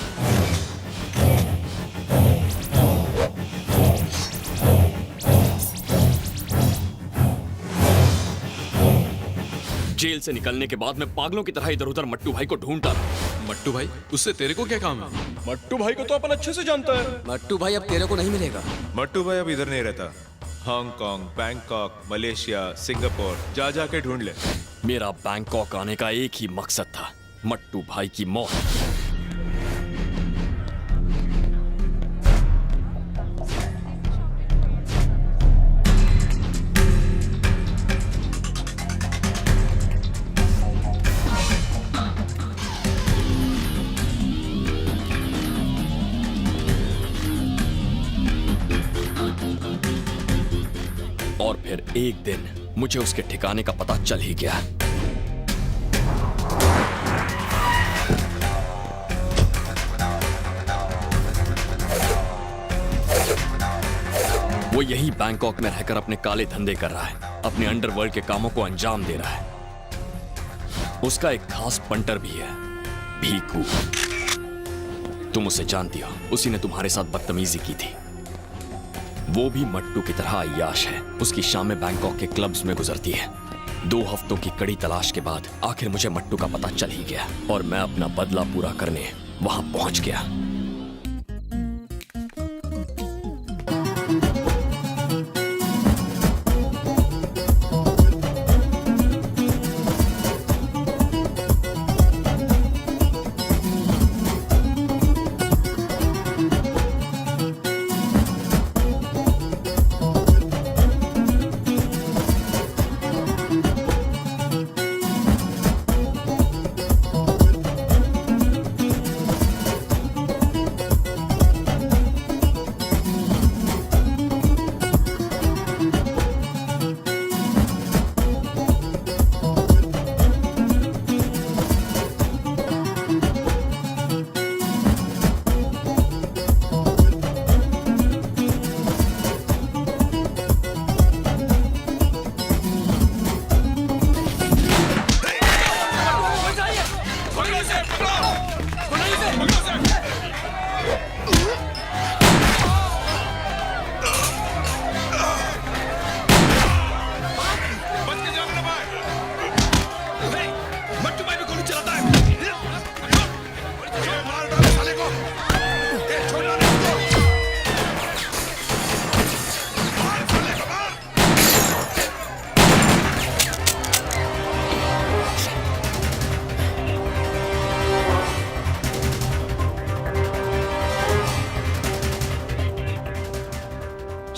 जेल से निकलने के बाद मैं पागलों की तरह इधर उधर मट्टू भाई को ढूंढता रहा। मट्टू भाई, उससे तेरे को क्या काम है? मट्टू भाई को तो अपन अच्छे से जानता है। मट्टू भाई अब तेरे को नहीं मिलेगा। मट्टू भाई अब इधर नहीं रहता। हांगकांग, बैंकॉक, मलेशिया, सिंगापुर जा जाके ढूंढ ले। मेरा बैंकॉक आने का एक ही मकसद था, मट्टू भाई की मौत। और फिर एक दिन मुझे उसके ठिकाने का पता चल ही गया। वो यही बैंकॉक में रहकर अपने काले धंधे कर रहा है, अपने अंडरवर्ल्ड के कामों को अंजाम दे रहा है। उसका एक खास पंटर भी है, भीकू। तुम उसे जानती हो, उसी ने तुम्हारे साथ बदतमीजी की थी। वो भी मट्टू की तरह अय्याश है। उसकी शामें बैंकॉक के क्लब्स में गुजरती है। 2 हफ्तों की कड़ी तलाश के बाद आखिर मुझे मट्टू का पता चल ही गया और मैं अपना बदला पूरा करने वहां पहुंच गया।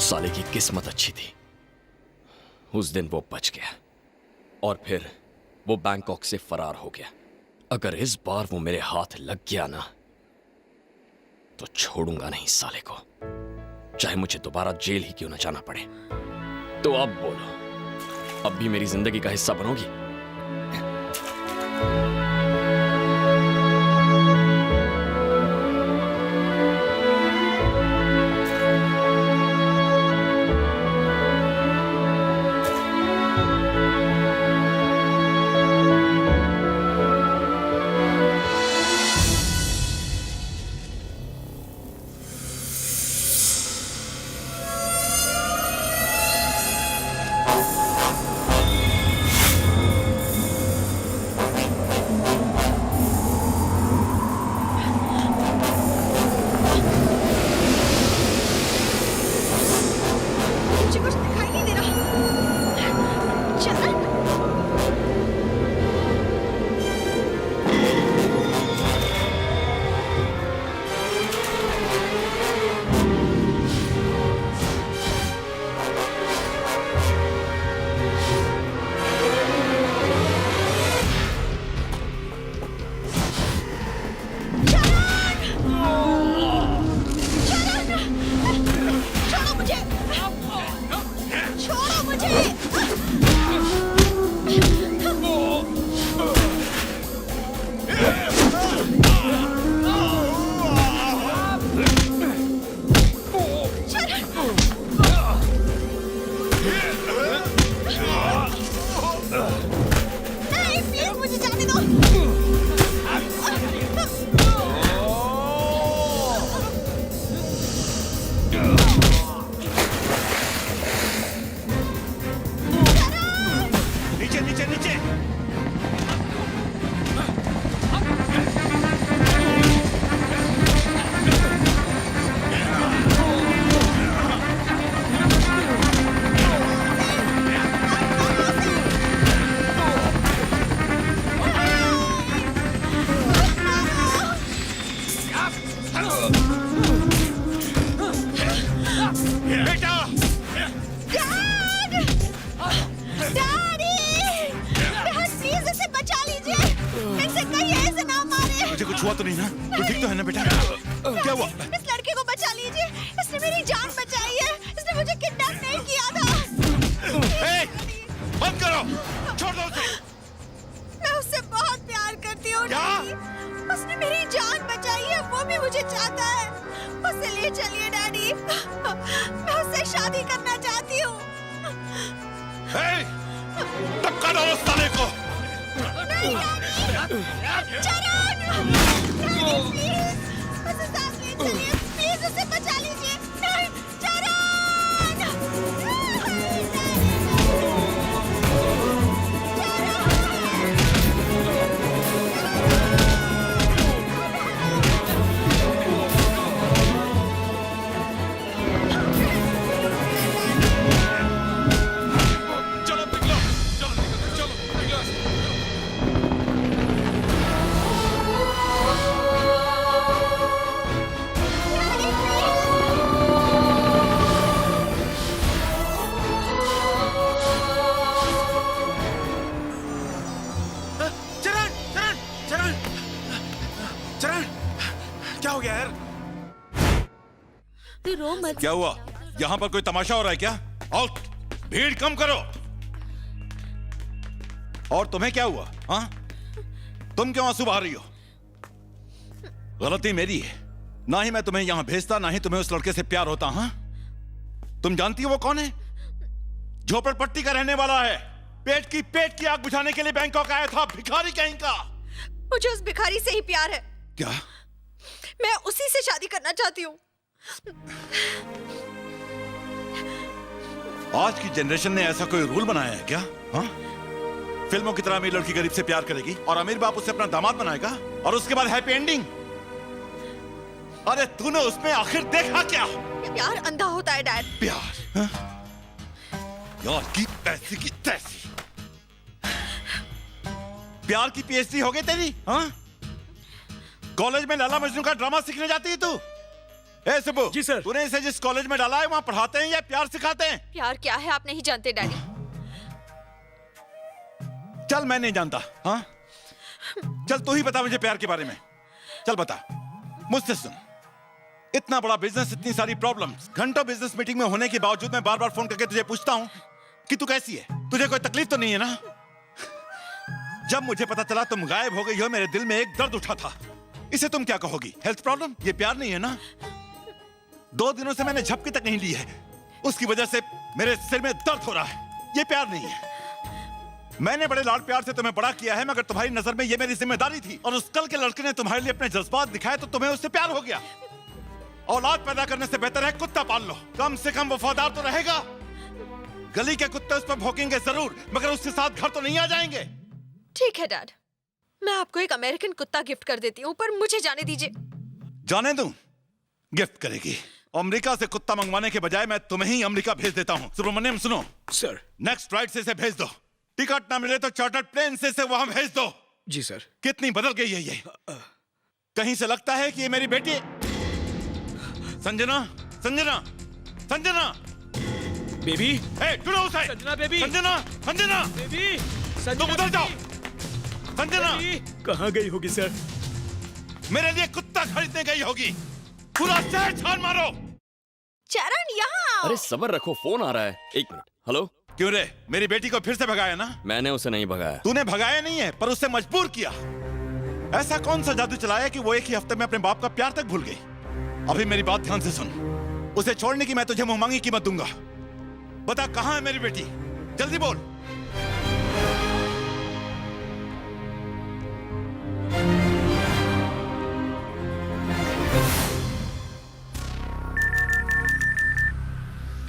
साले की किस्मत अच्छी थी, उस दिन वो बच गया और फिर वो बैंकॉक से फरार हो गया। अगर इस बार वो मेरे हाथ लग गया ना तो छोड़ूंगा नहीं साले को, चाहे मुझे दोबारा जेल ही क्यों ना जाना पड़े। तो अब बोलो, अब भी मेरी जिंदगी का हिस्सा बनोगी? नहीं, प्लीज मुझे जाने दो। नीचे नीचे नीचे। बेटा! प्लीज इसे बचा लीजिए। इनसे कहिए इसे ना मारे। मुझे कुछ हुआ तो नहीं ना? तू ठीक तो है ना बेटा? क्या हुआ? इस लड़के को बचा लीजिए। इसने मेरी जान बचाई है। इसने मुझे किडनैप नहीं किया था। ए, बंद करो, छोड़ दो उसे। मैं उससे बहुत प्यार करती हूँ डैडी। उसने मेरी जान बचाई है, वो भी मुझे चाहता है। उसे ले चलिए डैडी। मैं उससे शादी करना चाहती हूँ। धक्का दो उस साले को। चरण! डैडी प्लीज, उसे साथ ले चलिए। प्लीज उसे बचा लीजिए। नहीं, चरण! क्या हो गया यार? तू रो मत। क्या हुआ? यहाँ पर कोई तमाशा हो रहा है क्या? और भीड़ कम करो। और तुम्हें क्या हुआ? हाँ? तुम क्यों आंसू बहा रही हो? गलती मेरी है। ना ही मैं तुम्हें यहाँ भेजता, ना ही तुम्हें उस लड़के से प्यार होता। हाँ? तुम जानती हो वो कौन है? झोपड़पट्टी का रहने वाला है। पेट की आग बुझाने के लिए बैंकॉक आया था। भिखारी कहीं का। मुझे उस भिखारी से ही प्यार है। क्या? मैं उसी से शादी करना चाहती हूँ। आज की जनरेशन ने ऐसा कोई रूल बनाया है क्या? हाँ? फिल्मों की तरह अमीर लड़की गरीब से प्यार करेगी और अमीर बाप उससे अपना दामाद बनाएगा और उसके बाद हैप्पी एंडिंग। अरे तूने उसमें आखिर देखा क्या? प्यार अंधा होता है डैड। प्यार? हाँ? यार की पैसी की तैसी। प्यार की पीएचडी हो गई तेरी? हाँ? कॉलेज में लैला मजनू का ड्रामा सीखने जाती है तू? ए सुबु, जी सर। तूने इसे जिस कॉलेज में डाला है वहाँ पढ़ाते हैं या प्यार सिखाते हैं? प्यार क्या है आप नहीं जानते डैडी। चल मैं नहीं जानता। हाँ? चल तू ही बता मुझे प्यार के बारे में। चल बता, मुझसे सुन। इतना बड़ा बिजनेस, इतनी सारी प्रॉब्लम्स, घंटों बिजनेस मीटिंग में होने के बावजूद मैं बार बार फोन करके तुझे पूछता हूँ कि तू कैसी है, तुझे कोई तकलीफ तो नहीं है ना? जब मुझे पता चला तुम गायब हो गई हो, मेरे दिल में एक दर्द उठा था। इसे तुम क्या कहोगी? Health problem? ये प्यार नहीं है ना? 2 दिनों से मैंने झपकी तक नहीं ली है, उसकी वजह से मेरे सिर में दर्द हो रहा है। ये प्यार नहीं है। मैंने बड़े लाड प्यार से तुम्हें बड़ा किया है, मगर तुम्हारी नजर में ये मेरी जिम्मेदारी थी। और उस कल के लड़के ने तुम्हारे लिए अपने जज्बात दिखाए तो तुम्हें उससे प्यार हो गया। औलाद पैदा करने से बेहतर है कुत्ता पाल लो, कम से कम वफादार तो रहेगा। गली के कुत्ते उस पर भौंकेंगे जरूर, मगर उसके साथ घर तो नहीं आ जाएंगे। ठीक है डैड, मैं आपको एक अमेरिकन कुत्ता गिफ्ट कर देती हूँ, पर मुझे जाने दीजिए। जाने दूं? गिफ्ट करेगी? अमेरिका से कुत्ता मंगवाने के बजाय मैं तुम्हें ही अमेरिका भेज देता हूँ। सुब्रमण्यम सुनो सर, नेक्स्ट फ्लाइट से इसे भेज दो। टिकट ना मिले तो चार्टर्ड प्लेन से इसे वहां भेज दो। जी सर। कितनी बदल गई है ये। कहीं से लगता है कि ये मेरी बेटी। संजना, संजना, संजना बेबी। ढूंढो उसे। संजना बेबी। संजना, संजना बेबी। तुम उधर जाओ। संजना कहाँ गई होगी सर? मेरे लिए कुत्ता खरीदने गई होगी। पूरा शहर छान मारो। चरण यहाँ। अरे सब्र रखो, फोन आ रहा है। 1 मिनट। हेलो। क्यों रे, मेरी बेटी को फिर से भगाया ना? मैंने उसे नहीं भगाया। तूने भगाया नहीं है, पर उससे मजबूर किया। ऐसा कौन सा जादू चलाया कि वो एक ही हफ्ते में अपने बाप का प्यार तक भूल गई? अभी मेरी बात ध्यान से सुन। उसे छोड़ने की मैं तुझे मुंह मांगी कीमत दूंगा। बता कहाँ है मेरी बेटी? जल्दी बोल।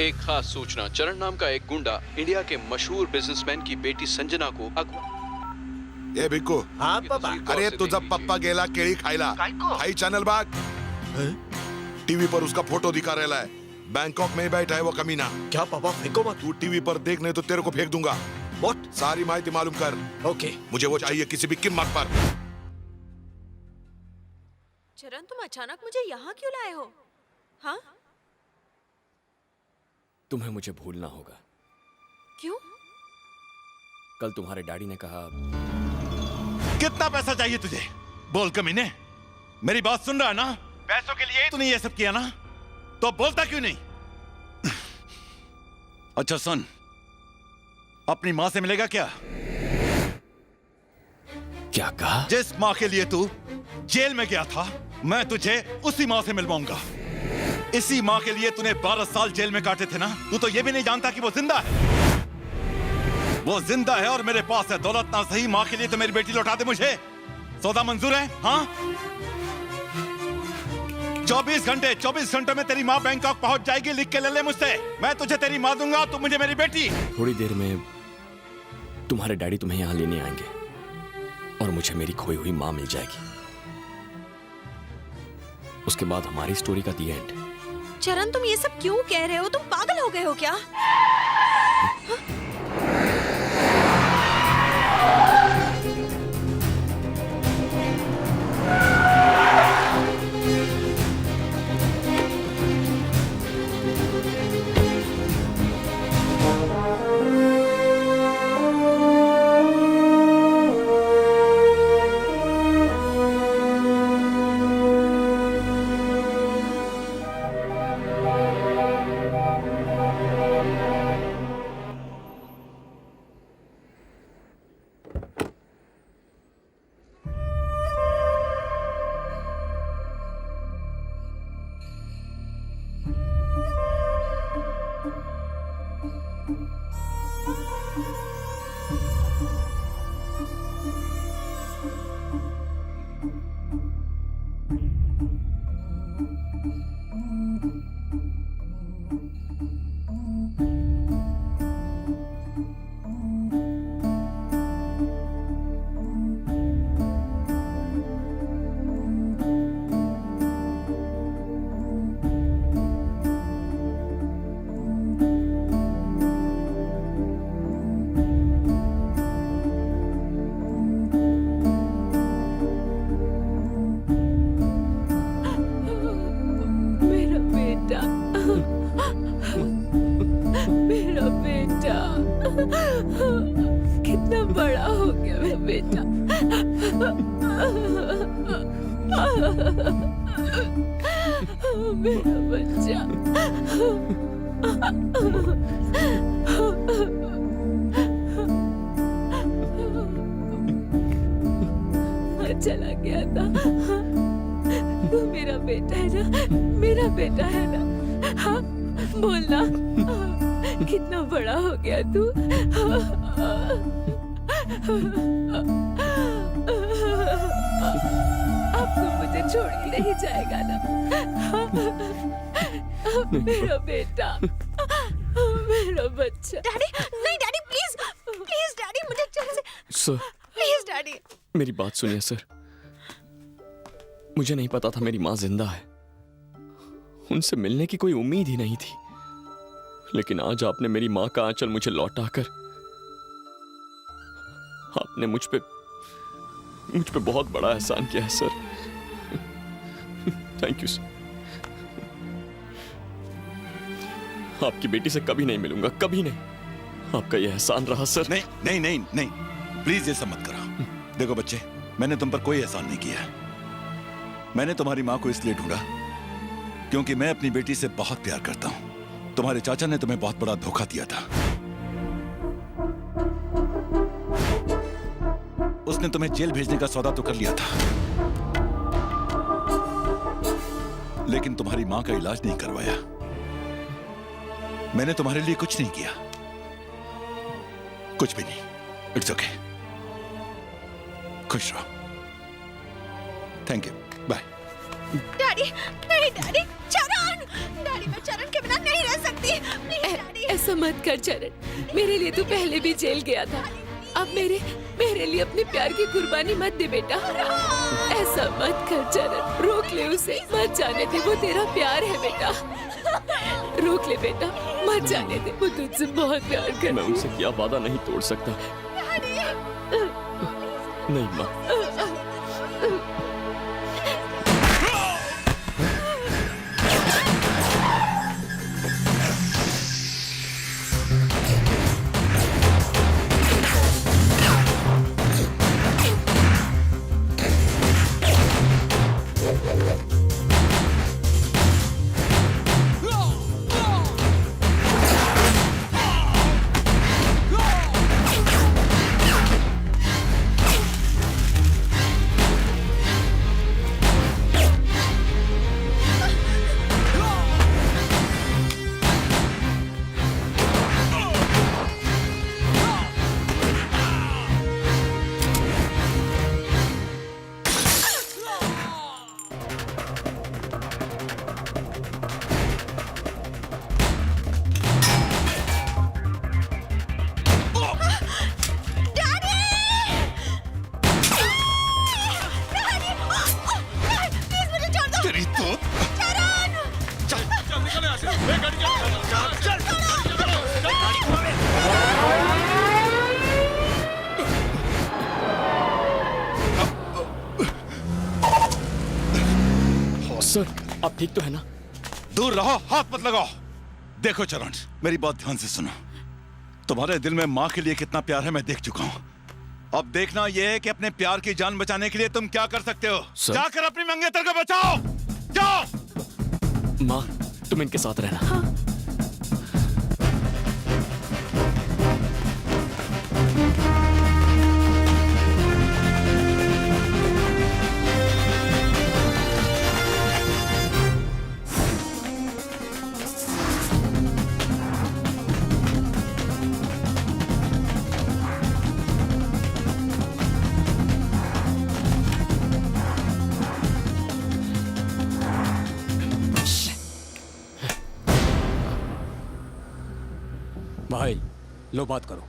एक खास सूचना, चरण नाम का एक गुंडा इंडिया के मशहूर बिजनेसमैन की बेटी संजना को ए भिक्कू, हाँ पापा। अरे तुझा पप्पा गेला केळी खायला, हाई चॅनल बाग टीवी पर उसका फोटो दिखा रहा है। बैंकॉक में बैठा है वो कमीना। क्या पापा, फेंको मत। तू टीवी पर देख, नहीं तो तेरे को फेंक दूंगा। What? सारी माहिती मालूम कर। ओके। मुझे वो चाहिए किसी भी कीमत पर। चरण, तुम अचानक मुझे यहाँ क्यों लाए हो? हाँ? तुम्हें मुझे भूलना होगा। क्यों? कल तुम्हारे डैडी ने कहा। कितना पैसा चाहिए तुझे? बोल कमीने, मेरी बात सुन रहा है ना? पैसों के लिए ही तूने ये सब किया ना? तो बोलता क्यों नहीं? अच्छा सुन, अपनी माँ से मिलेगा क्या? क्या कहा? जिस माँ के लिए तू जेल में गया था, मैं तुझे उसी माँ से मिलवाऊंगा। इसी माँ के लिए तूने 12 साल जेल में काटे थे ना? तू तो ये भी नहीं जानता कि वो जिंदा है। वो जिंदा है और मेरे पास है। दौलत ना सही, माँ के लिए तो मेरी बेटी लौटा दे मुझे। सौदा मंजूर है? हाँ? 24 घंटे में तेरी माँ बैंकॉक पहुंच जाएगी। लिख के ले ले मुझसे। मैं तुझे तेरी माँ दूंगा, तू मुझे मेरी बेटी। थोड़ी देर में तुम्हारे डैडी तुम्हें यहाँ लेने आएंगे और मुझे मेरी खोई हुई माँ मिल जाएगी। उसके बाद हमारी स्टोरी का दी एंड। चरण, तुम ये सब क्यों कह रहे हो? तुम पागल हो गए हो क्या? कितना बड़ा हो गया मेरा बेटा। मेरा बच्चा। चला गया था। तू मेरा बेटा है ना? मेरा बेटा है ना? हाँ, बोलना। कितना बड़ा हो गया तू। अब तू मुझे छोड़ के नहीं जाएगा ना? मेरा बेटा, मेरा बच्चा। डैडी, नहीं डैडी, प्लीज प्लीज डैडी, मुझे जल्दी से। Sir, please daddy. मेरी बात सुनिए सर। मुझे नहीं पता था मेरी माँ जिंदा है। उनसे मिलने की कोई उम्मीद ही नहीं थी। लेकिन आज आपने मेरी माँ का आंचल मुझे लौटाकर आपने मुझ पे बहुत बड़ा एहसान किया है सर। Thank you sir. आपकी बेटी से कभी नहीं मिलूंगा, कभी नहीं। आपका यह एहसान रहा सर। नहीं नहीं नहीं नहीं, प्लीज ये सब मत करो। देखो बच्चे, मैंने तुम पर कोई एहसान नहीं किया। मैंने तुम्हारी माँ को इसलिए ढूंढा क्योंकि मैं अपनी बेटी से बहुत प्यार करता हूं। तुम्हारे चाचा ने तुम्हें बहुत बड़ा धोखा दिया था। उसने तुम्हें जेल भेजने का सौदा तो कर लिया था, लेकिन तुम्हारी मां का इलाज नहीं करवाया। मैंने तुम्हारे लिए कुछ नहीं किया, कुछ भी नहीं। इट्स ओके, खुश रहो। Thank you, bye. डैडी, नहीं डैडी, चरण, डैडी डैडी मैं चरण के बिना नहीं रह सकती। Please daddy. ऐसा मत कर चरण, मेरे लिए तू पहले भी जेल गया था। अब मेरे लिए अपने प्यार की कुर्बानी मत दे बेटा। ऐसा मत कर चरण, रोक ले उसे, मत जाने दे, वो तेरा प्यार है बेटा। रोक ले बेटा, मत जाने दे, वो तुझसे बहुत प्यार करती है। मैं उनसे क्या वादा नहीं तोड़ सकता। नहीं माँ। सर, आप ठीक तो है ना? दूर रहो, हाथ मत लगाओ। देखो चरण, मेरी बात ध्यान से सुनो। तुम्हारे दिल में माँ के लिए कितना प्यार है मैं देख चुका हूँ। अब देखना यह है कि अपने प्यार की जान बचाने के लिए तुम क्या कर सकते हो। जाकर अपनी मंगेतर को बचाओ, जाओ। माँ, तुम इनके साथ रहना। हाँ। भाई लो बात करो।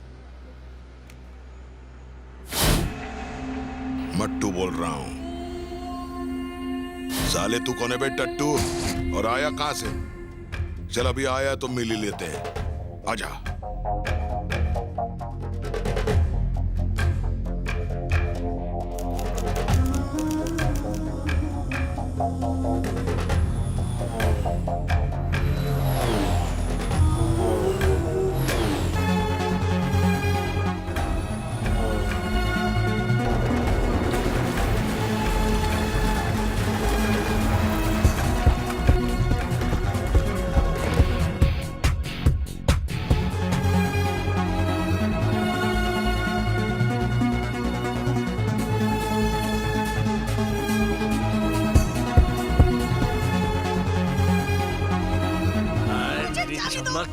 मट्टू बोल रहा हूं। साले तू कौन है बे टट्टू? और आया कहां से? चल अभी आया तो मिल ही लेते हैं, आजा।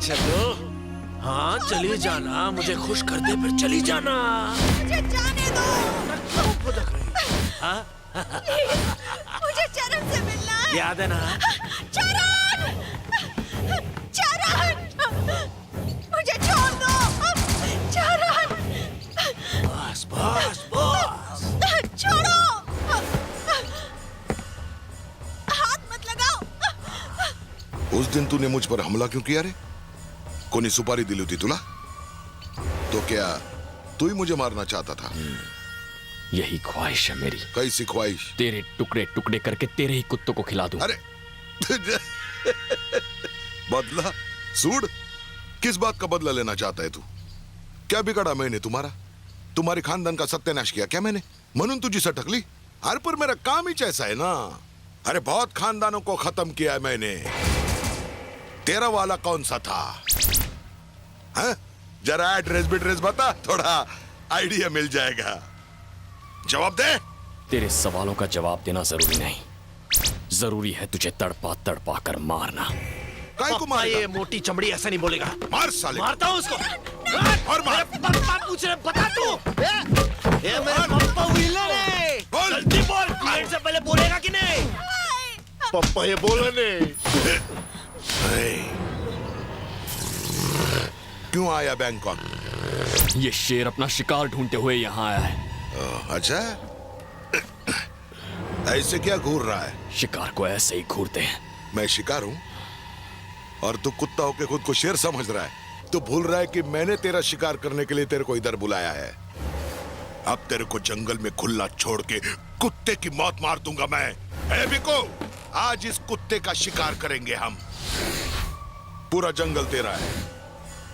चलो, हाँ चली जाना, मुझे खुश कर दे फिर चली जाना। मुझे जाने दो। हाँ? मुझे चरण से मिलना है। याद है ना? चरण! चरण! मुझे छोड़ दो। चरण! बस बस बस। छोड़ो। हाथ मत लगाओ। उस दिन तूने मुझ पर हमला क्यों किया रे? कोनी सुपारी दिली होती तुला? तो क्या तू ही मुझे मारना चाहता था? यही ख्वाहिश है मेरी। कैसी ख्वाहिश? तेरे टुकड़े टुकड़े करके तेरे ही कुत्तों को खिला दूं। अरे बदला? सूड? किस बात का बदला लेना चाहता है तू? क्या बिगाड़ा मैंने तुम्हारा? तुम्हारे खानदान का सत्यानाश किया क्या मैंने? म्हणून तुझी सटकली? अरे पर मेरा काम ही ऐसा है ना। अरे बहुत खानदानों को खत्म किया है मैंने। तेरा वाला कौन सा था? हाँ? जरा एड्रेस बिड्रेस बता, थोड़ा आइडिया मिल जाएगा। जवाब दे। तेरे सवालों का जवाब देना जरूरी नहीं, जरूरी है तुझे तड़पा तड़पा कर मारना। काय को मारेगा? ये मोटी चमड़ी ऐसा नहीं बोलेगा। मार साले। मारता हूँ उसको। और मार। पप्पा पूछ रहे, बता तू। ये मेरे पप्पा विलन है। जल्दी बोल, क्लाइंट से पहले बोलेगा कि नहीं? पप्पा ये बोला नहीं। क्यों आया बैंकॉक? ये शेर अपना शिकार ढूंढते हुए यहाँ आया है। अच्छा, ऐसे क्या घूर रहा है? शिकार को ऐसे ही घूरते हैं। मैं शिकार हूं और तू कुत्ता होके खुद को शेर समझ रहा है। तू भूल रहा है कि मैंने तेरा शिकार करने के लिए तेरे को इधर बुलाया है। अब तेरे को जंगल में खुला छोड़ के कुत्ते की मौत मार दूंगा मैं। ए बिको, आज इस कुत्ते का शिकार करेंगे हम। पूरा जंगल तेरा है,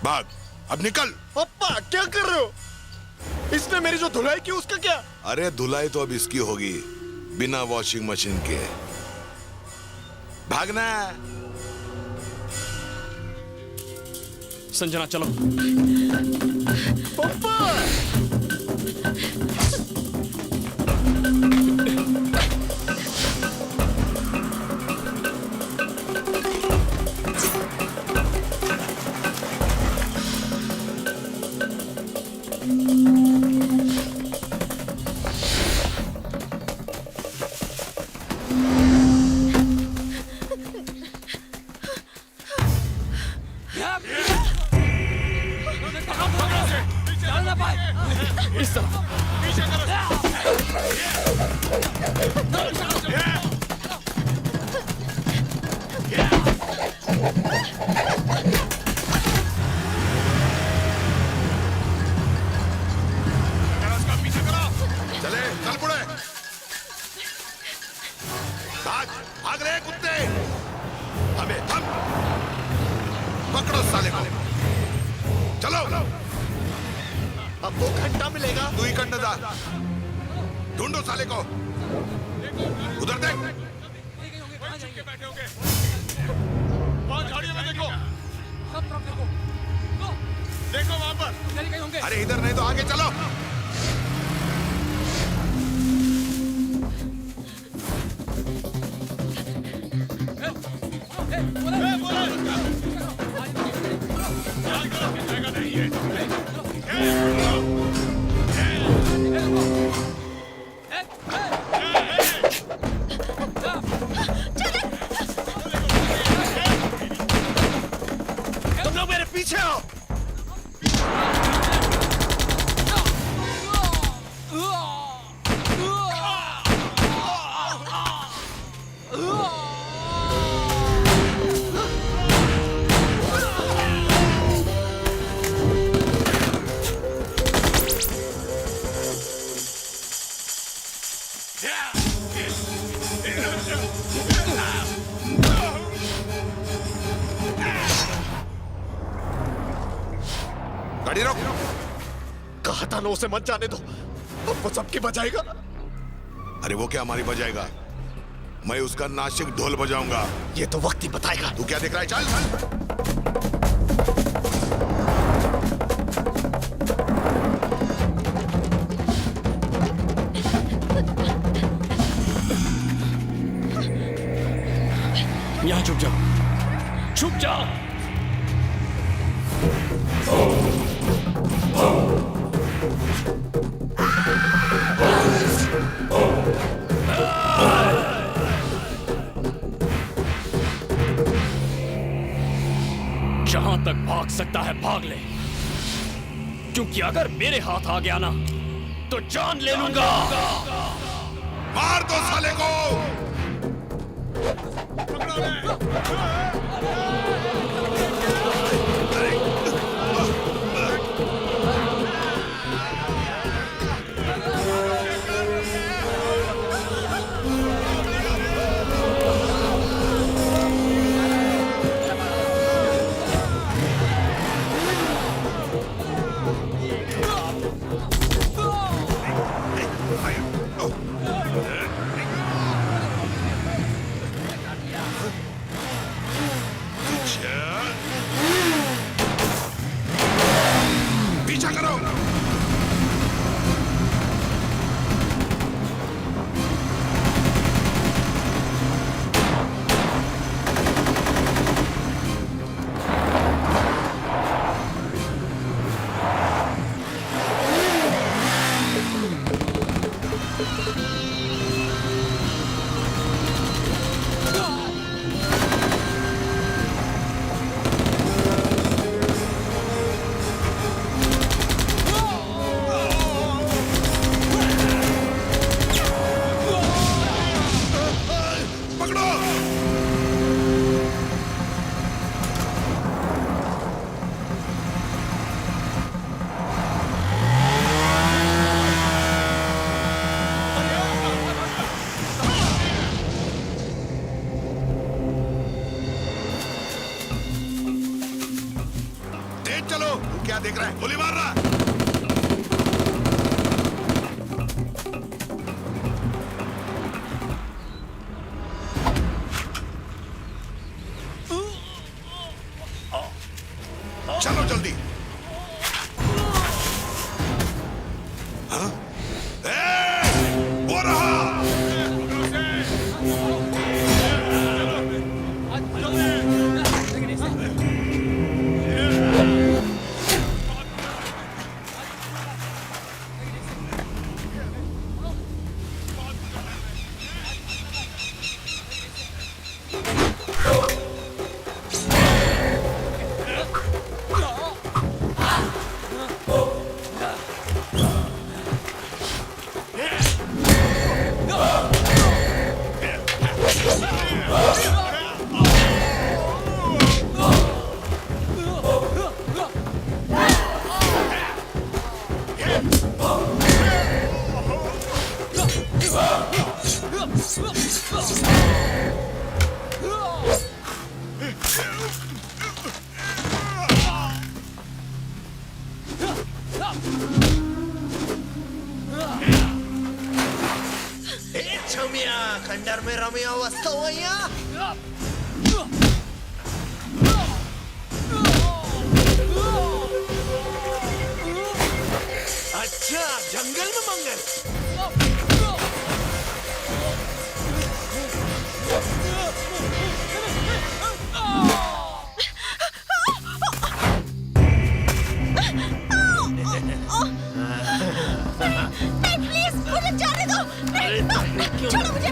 भाग, अब निकल। पापा क्या कर रहे हो? इसने मेरी जो धुलाई की उसका क्या? अरे धुलाई तो अब इसकी होगी, बिना वॉशिंग मशीन के। भागना। संजना चलो। पापा भाग रहे कुत्ते, हमें थम, पकड़ो साले को, चलो। अब 2 घंटा मिलेगा। तू ही करने दा, ढूंढो साले को, उधर देख। देखो वहां पर। अरे इधर नहीं तो आगे चलो। तुम लोग मेरे पीछे आओ। गाड़ी रोक। कहा था ना उसे मत जाने दो, अब वो सबकी बजाएगा। अरे वो क्या हमारी बजाएगा? मैं उसका नासिक ढोल बजाऊंगा। ये तो वक्त ही बताएगा। तू क्या देख रहा है? चल चल। यहाँ छुप जाओ, छुप जाओ। जहां तक भाग सकता है भाग ले, क्योंकि अगर मेरे हाथ आ गया ना तो जान ले लूंगा। मार दो साले को। पीछा करो। देख रहा है? गोली मार रहा। चलो जल्दी। हाँ? वो रहा। खंडर में रम्या वस्तु अच्छा जंगल में मंगल प्लीज मुझे जाने दो। छोड़ो मुझे।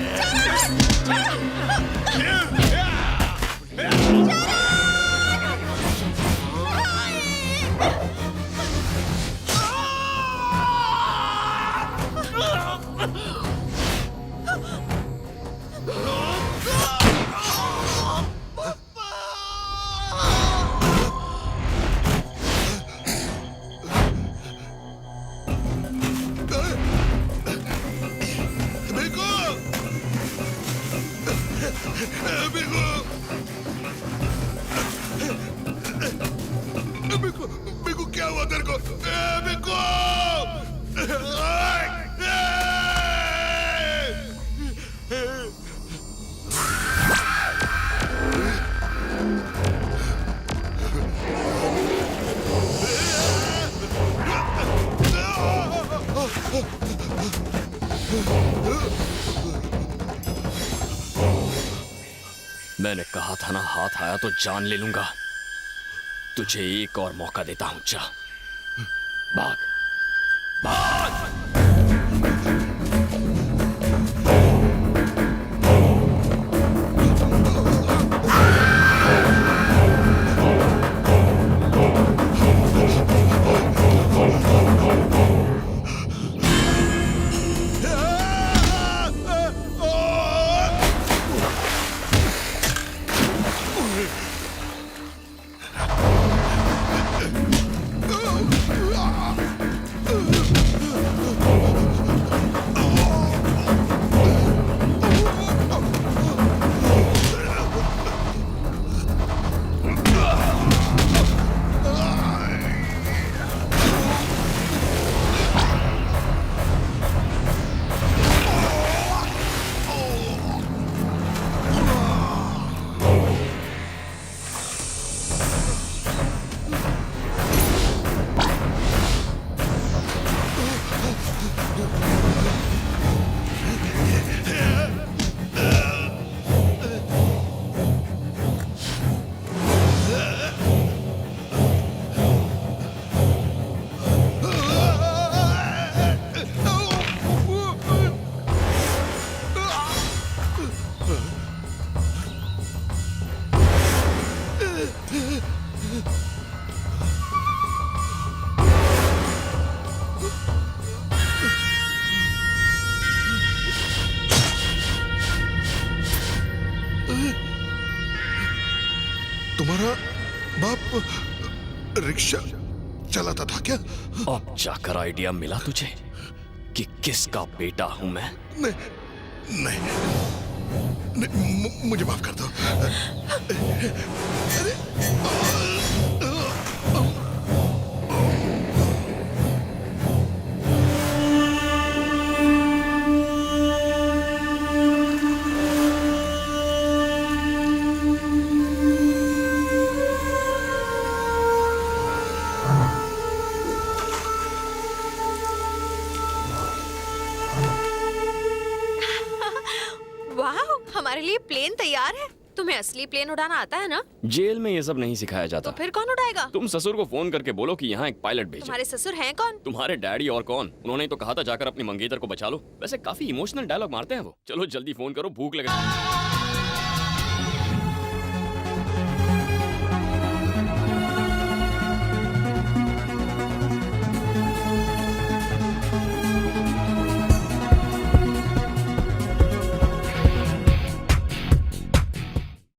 क्या हुआ तेरे को? बिको! मैंने कहा था ना, हाथ आया तो जान ले लूंगा। तुझे एक और मौका देता हूं, जा भाग भाग। तुम्हारा बाप रिक्शा चलाता था क्या? अब जाकर आइडिया मिला तुझे कि किसका बेटा हूं मैं? नहीं, मुझे माफ कर दो। अरे तुम्हारे लिए प्लेन तैयार है? तुम्हें असली प्लेन उड़ाना आता है ना? जेल में ये सब नहीं सिखाया जाता। तो फिर कौन उड़ाएगा? तुम ससुर को फोन करके बोलो कि यहाँ एक पायलट भेजे। तुम्हारे ससुर हैं कौन? तुम्हारे डैडी और कौन? उन्होंने तो कहा था जाकर अपनी मंगेतर को बचा लो। वैसे काफी इमोशनल डायलॉग मारते हैं वो। चलो जल्दी फोन करो, भूख लगे।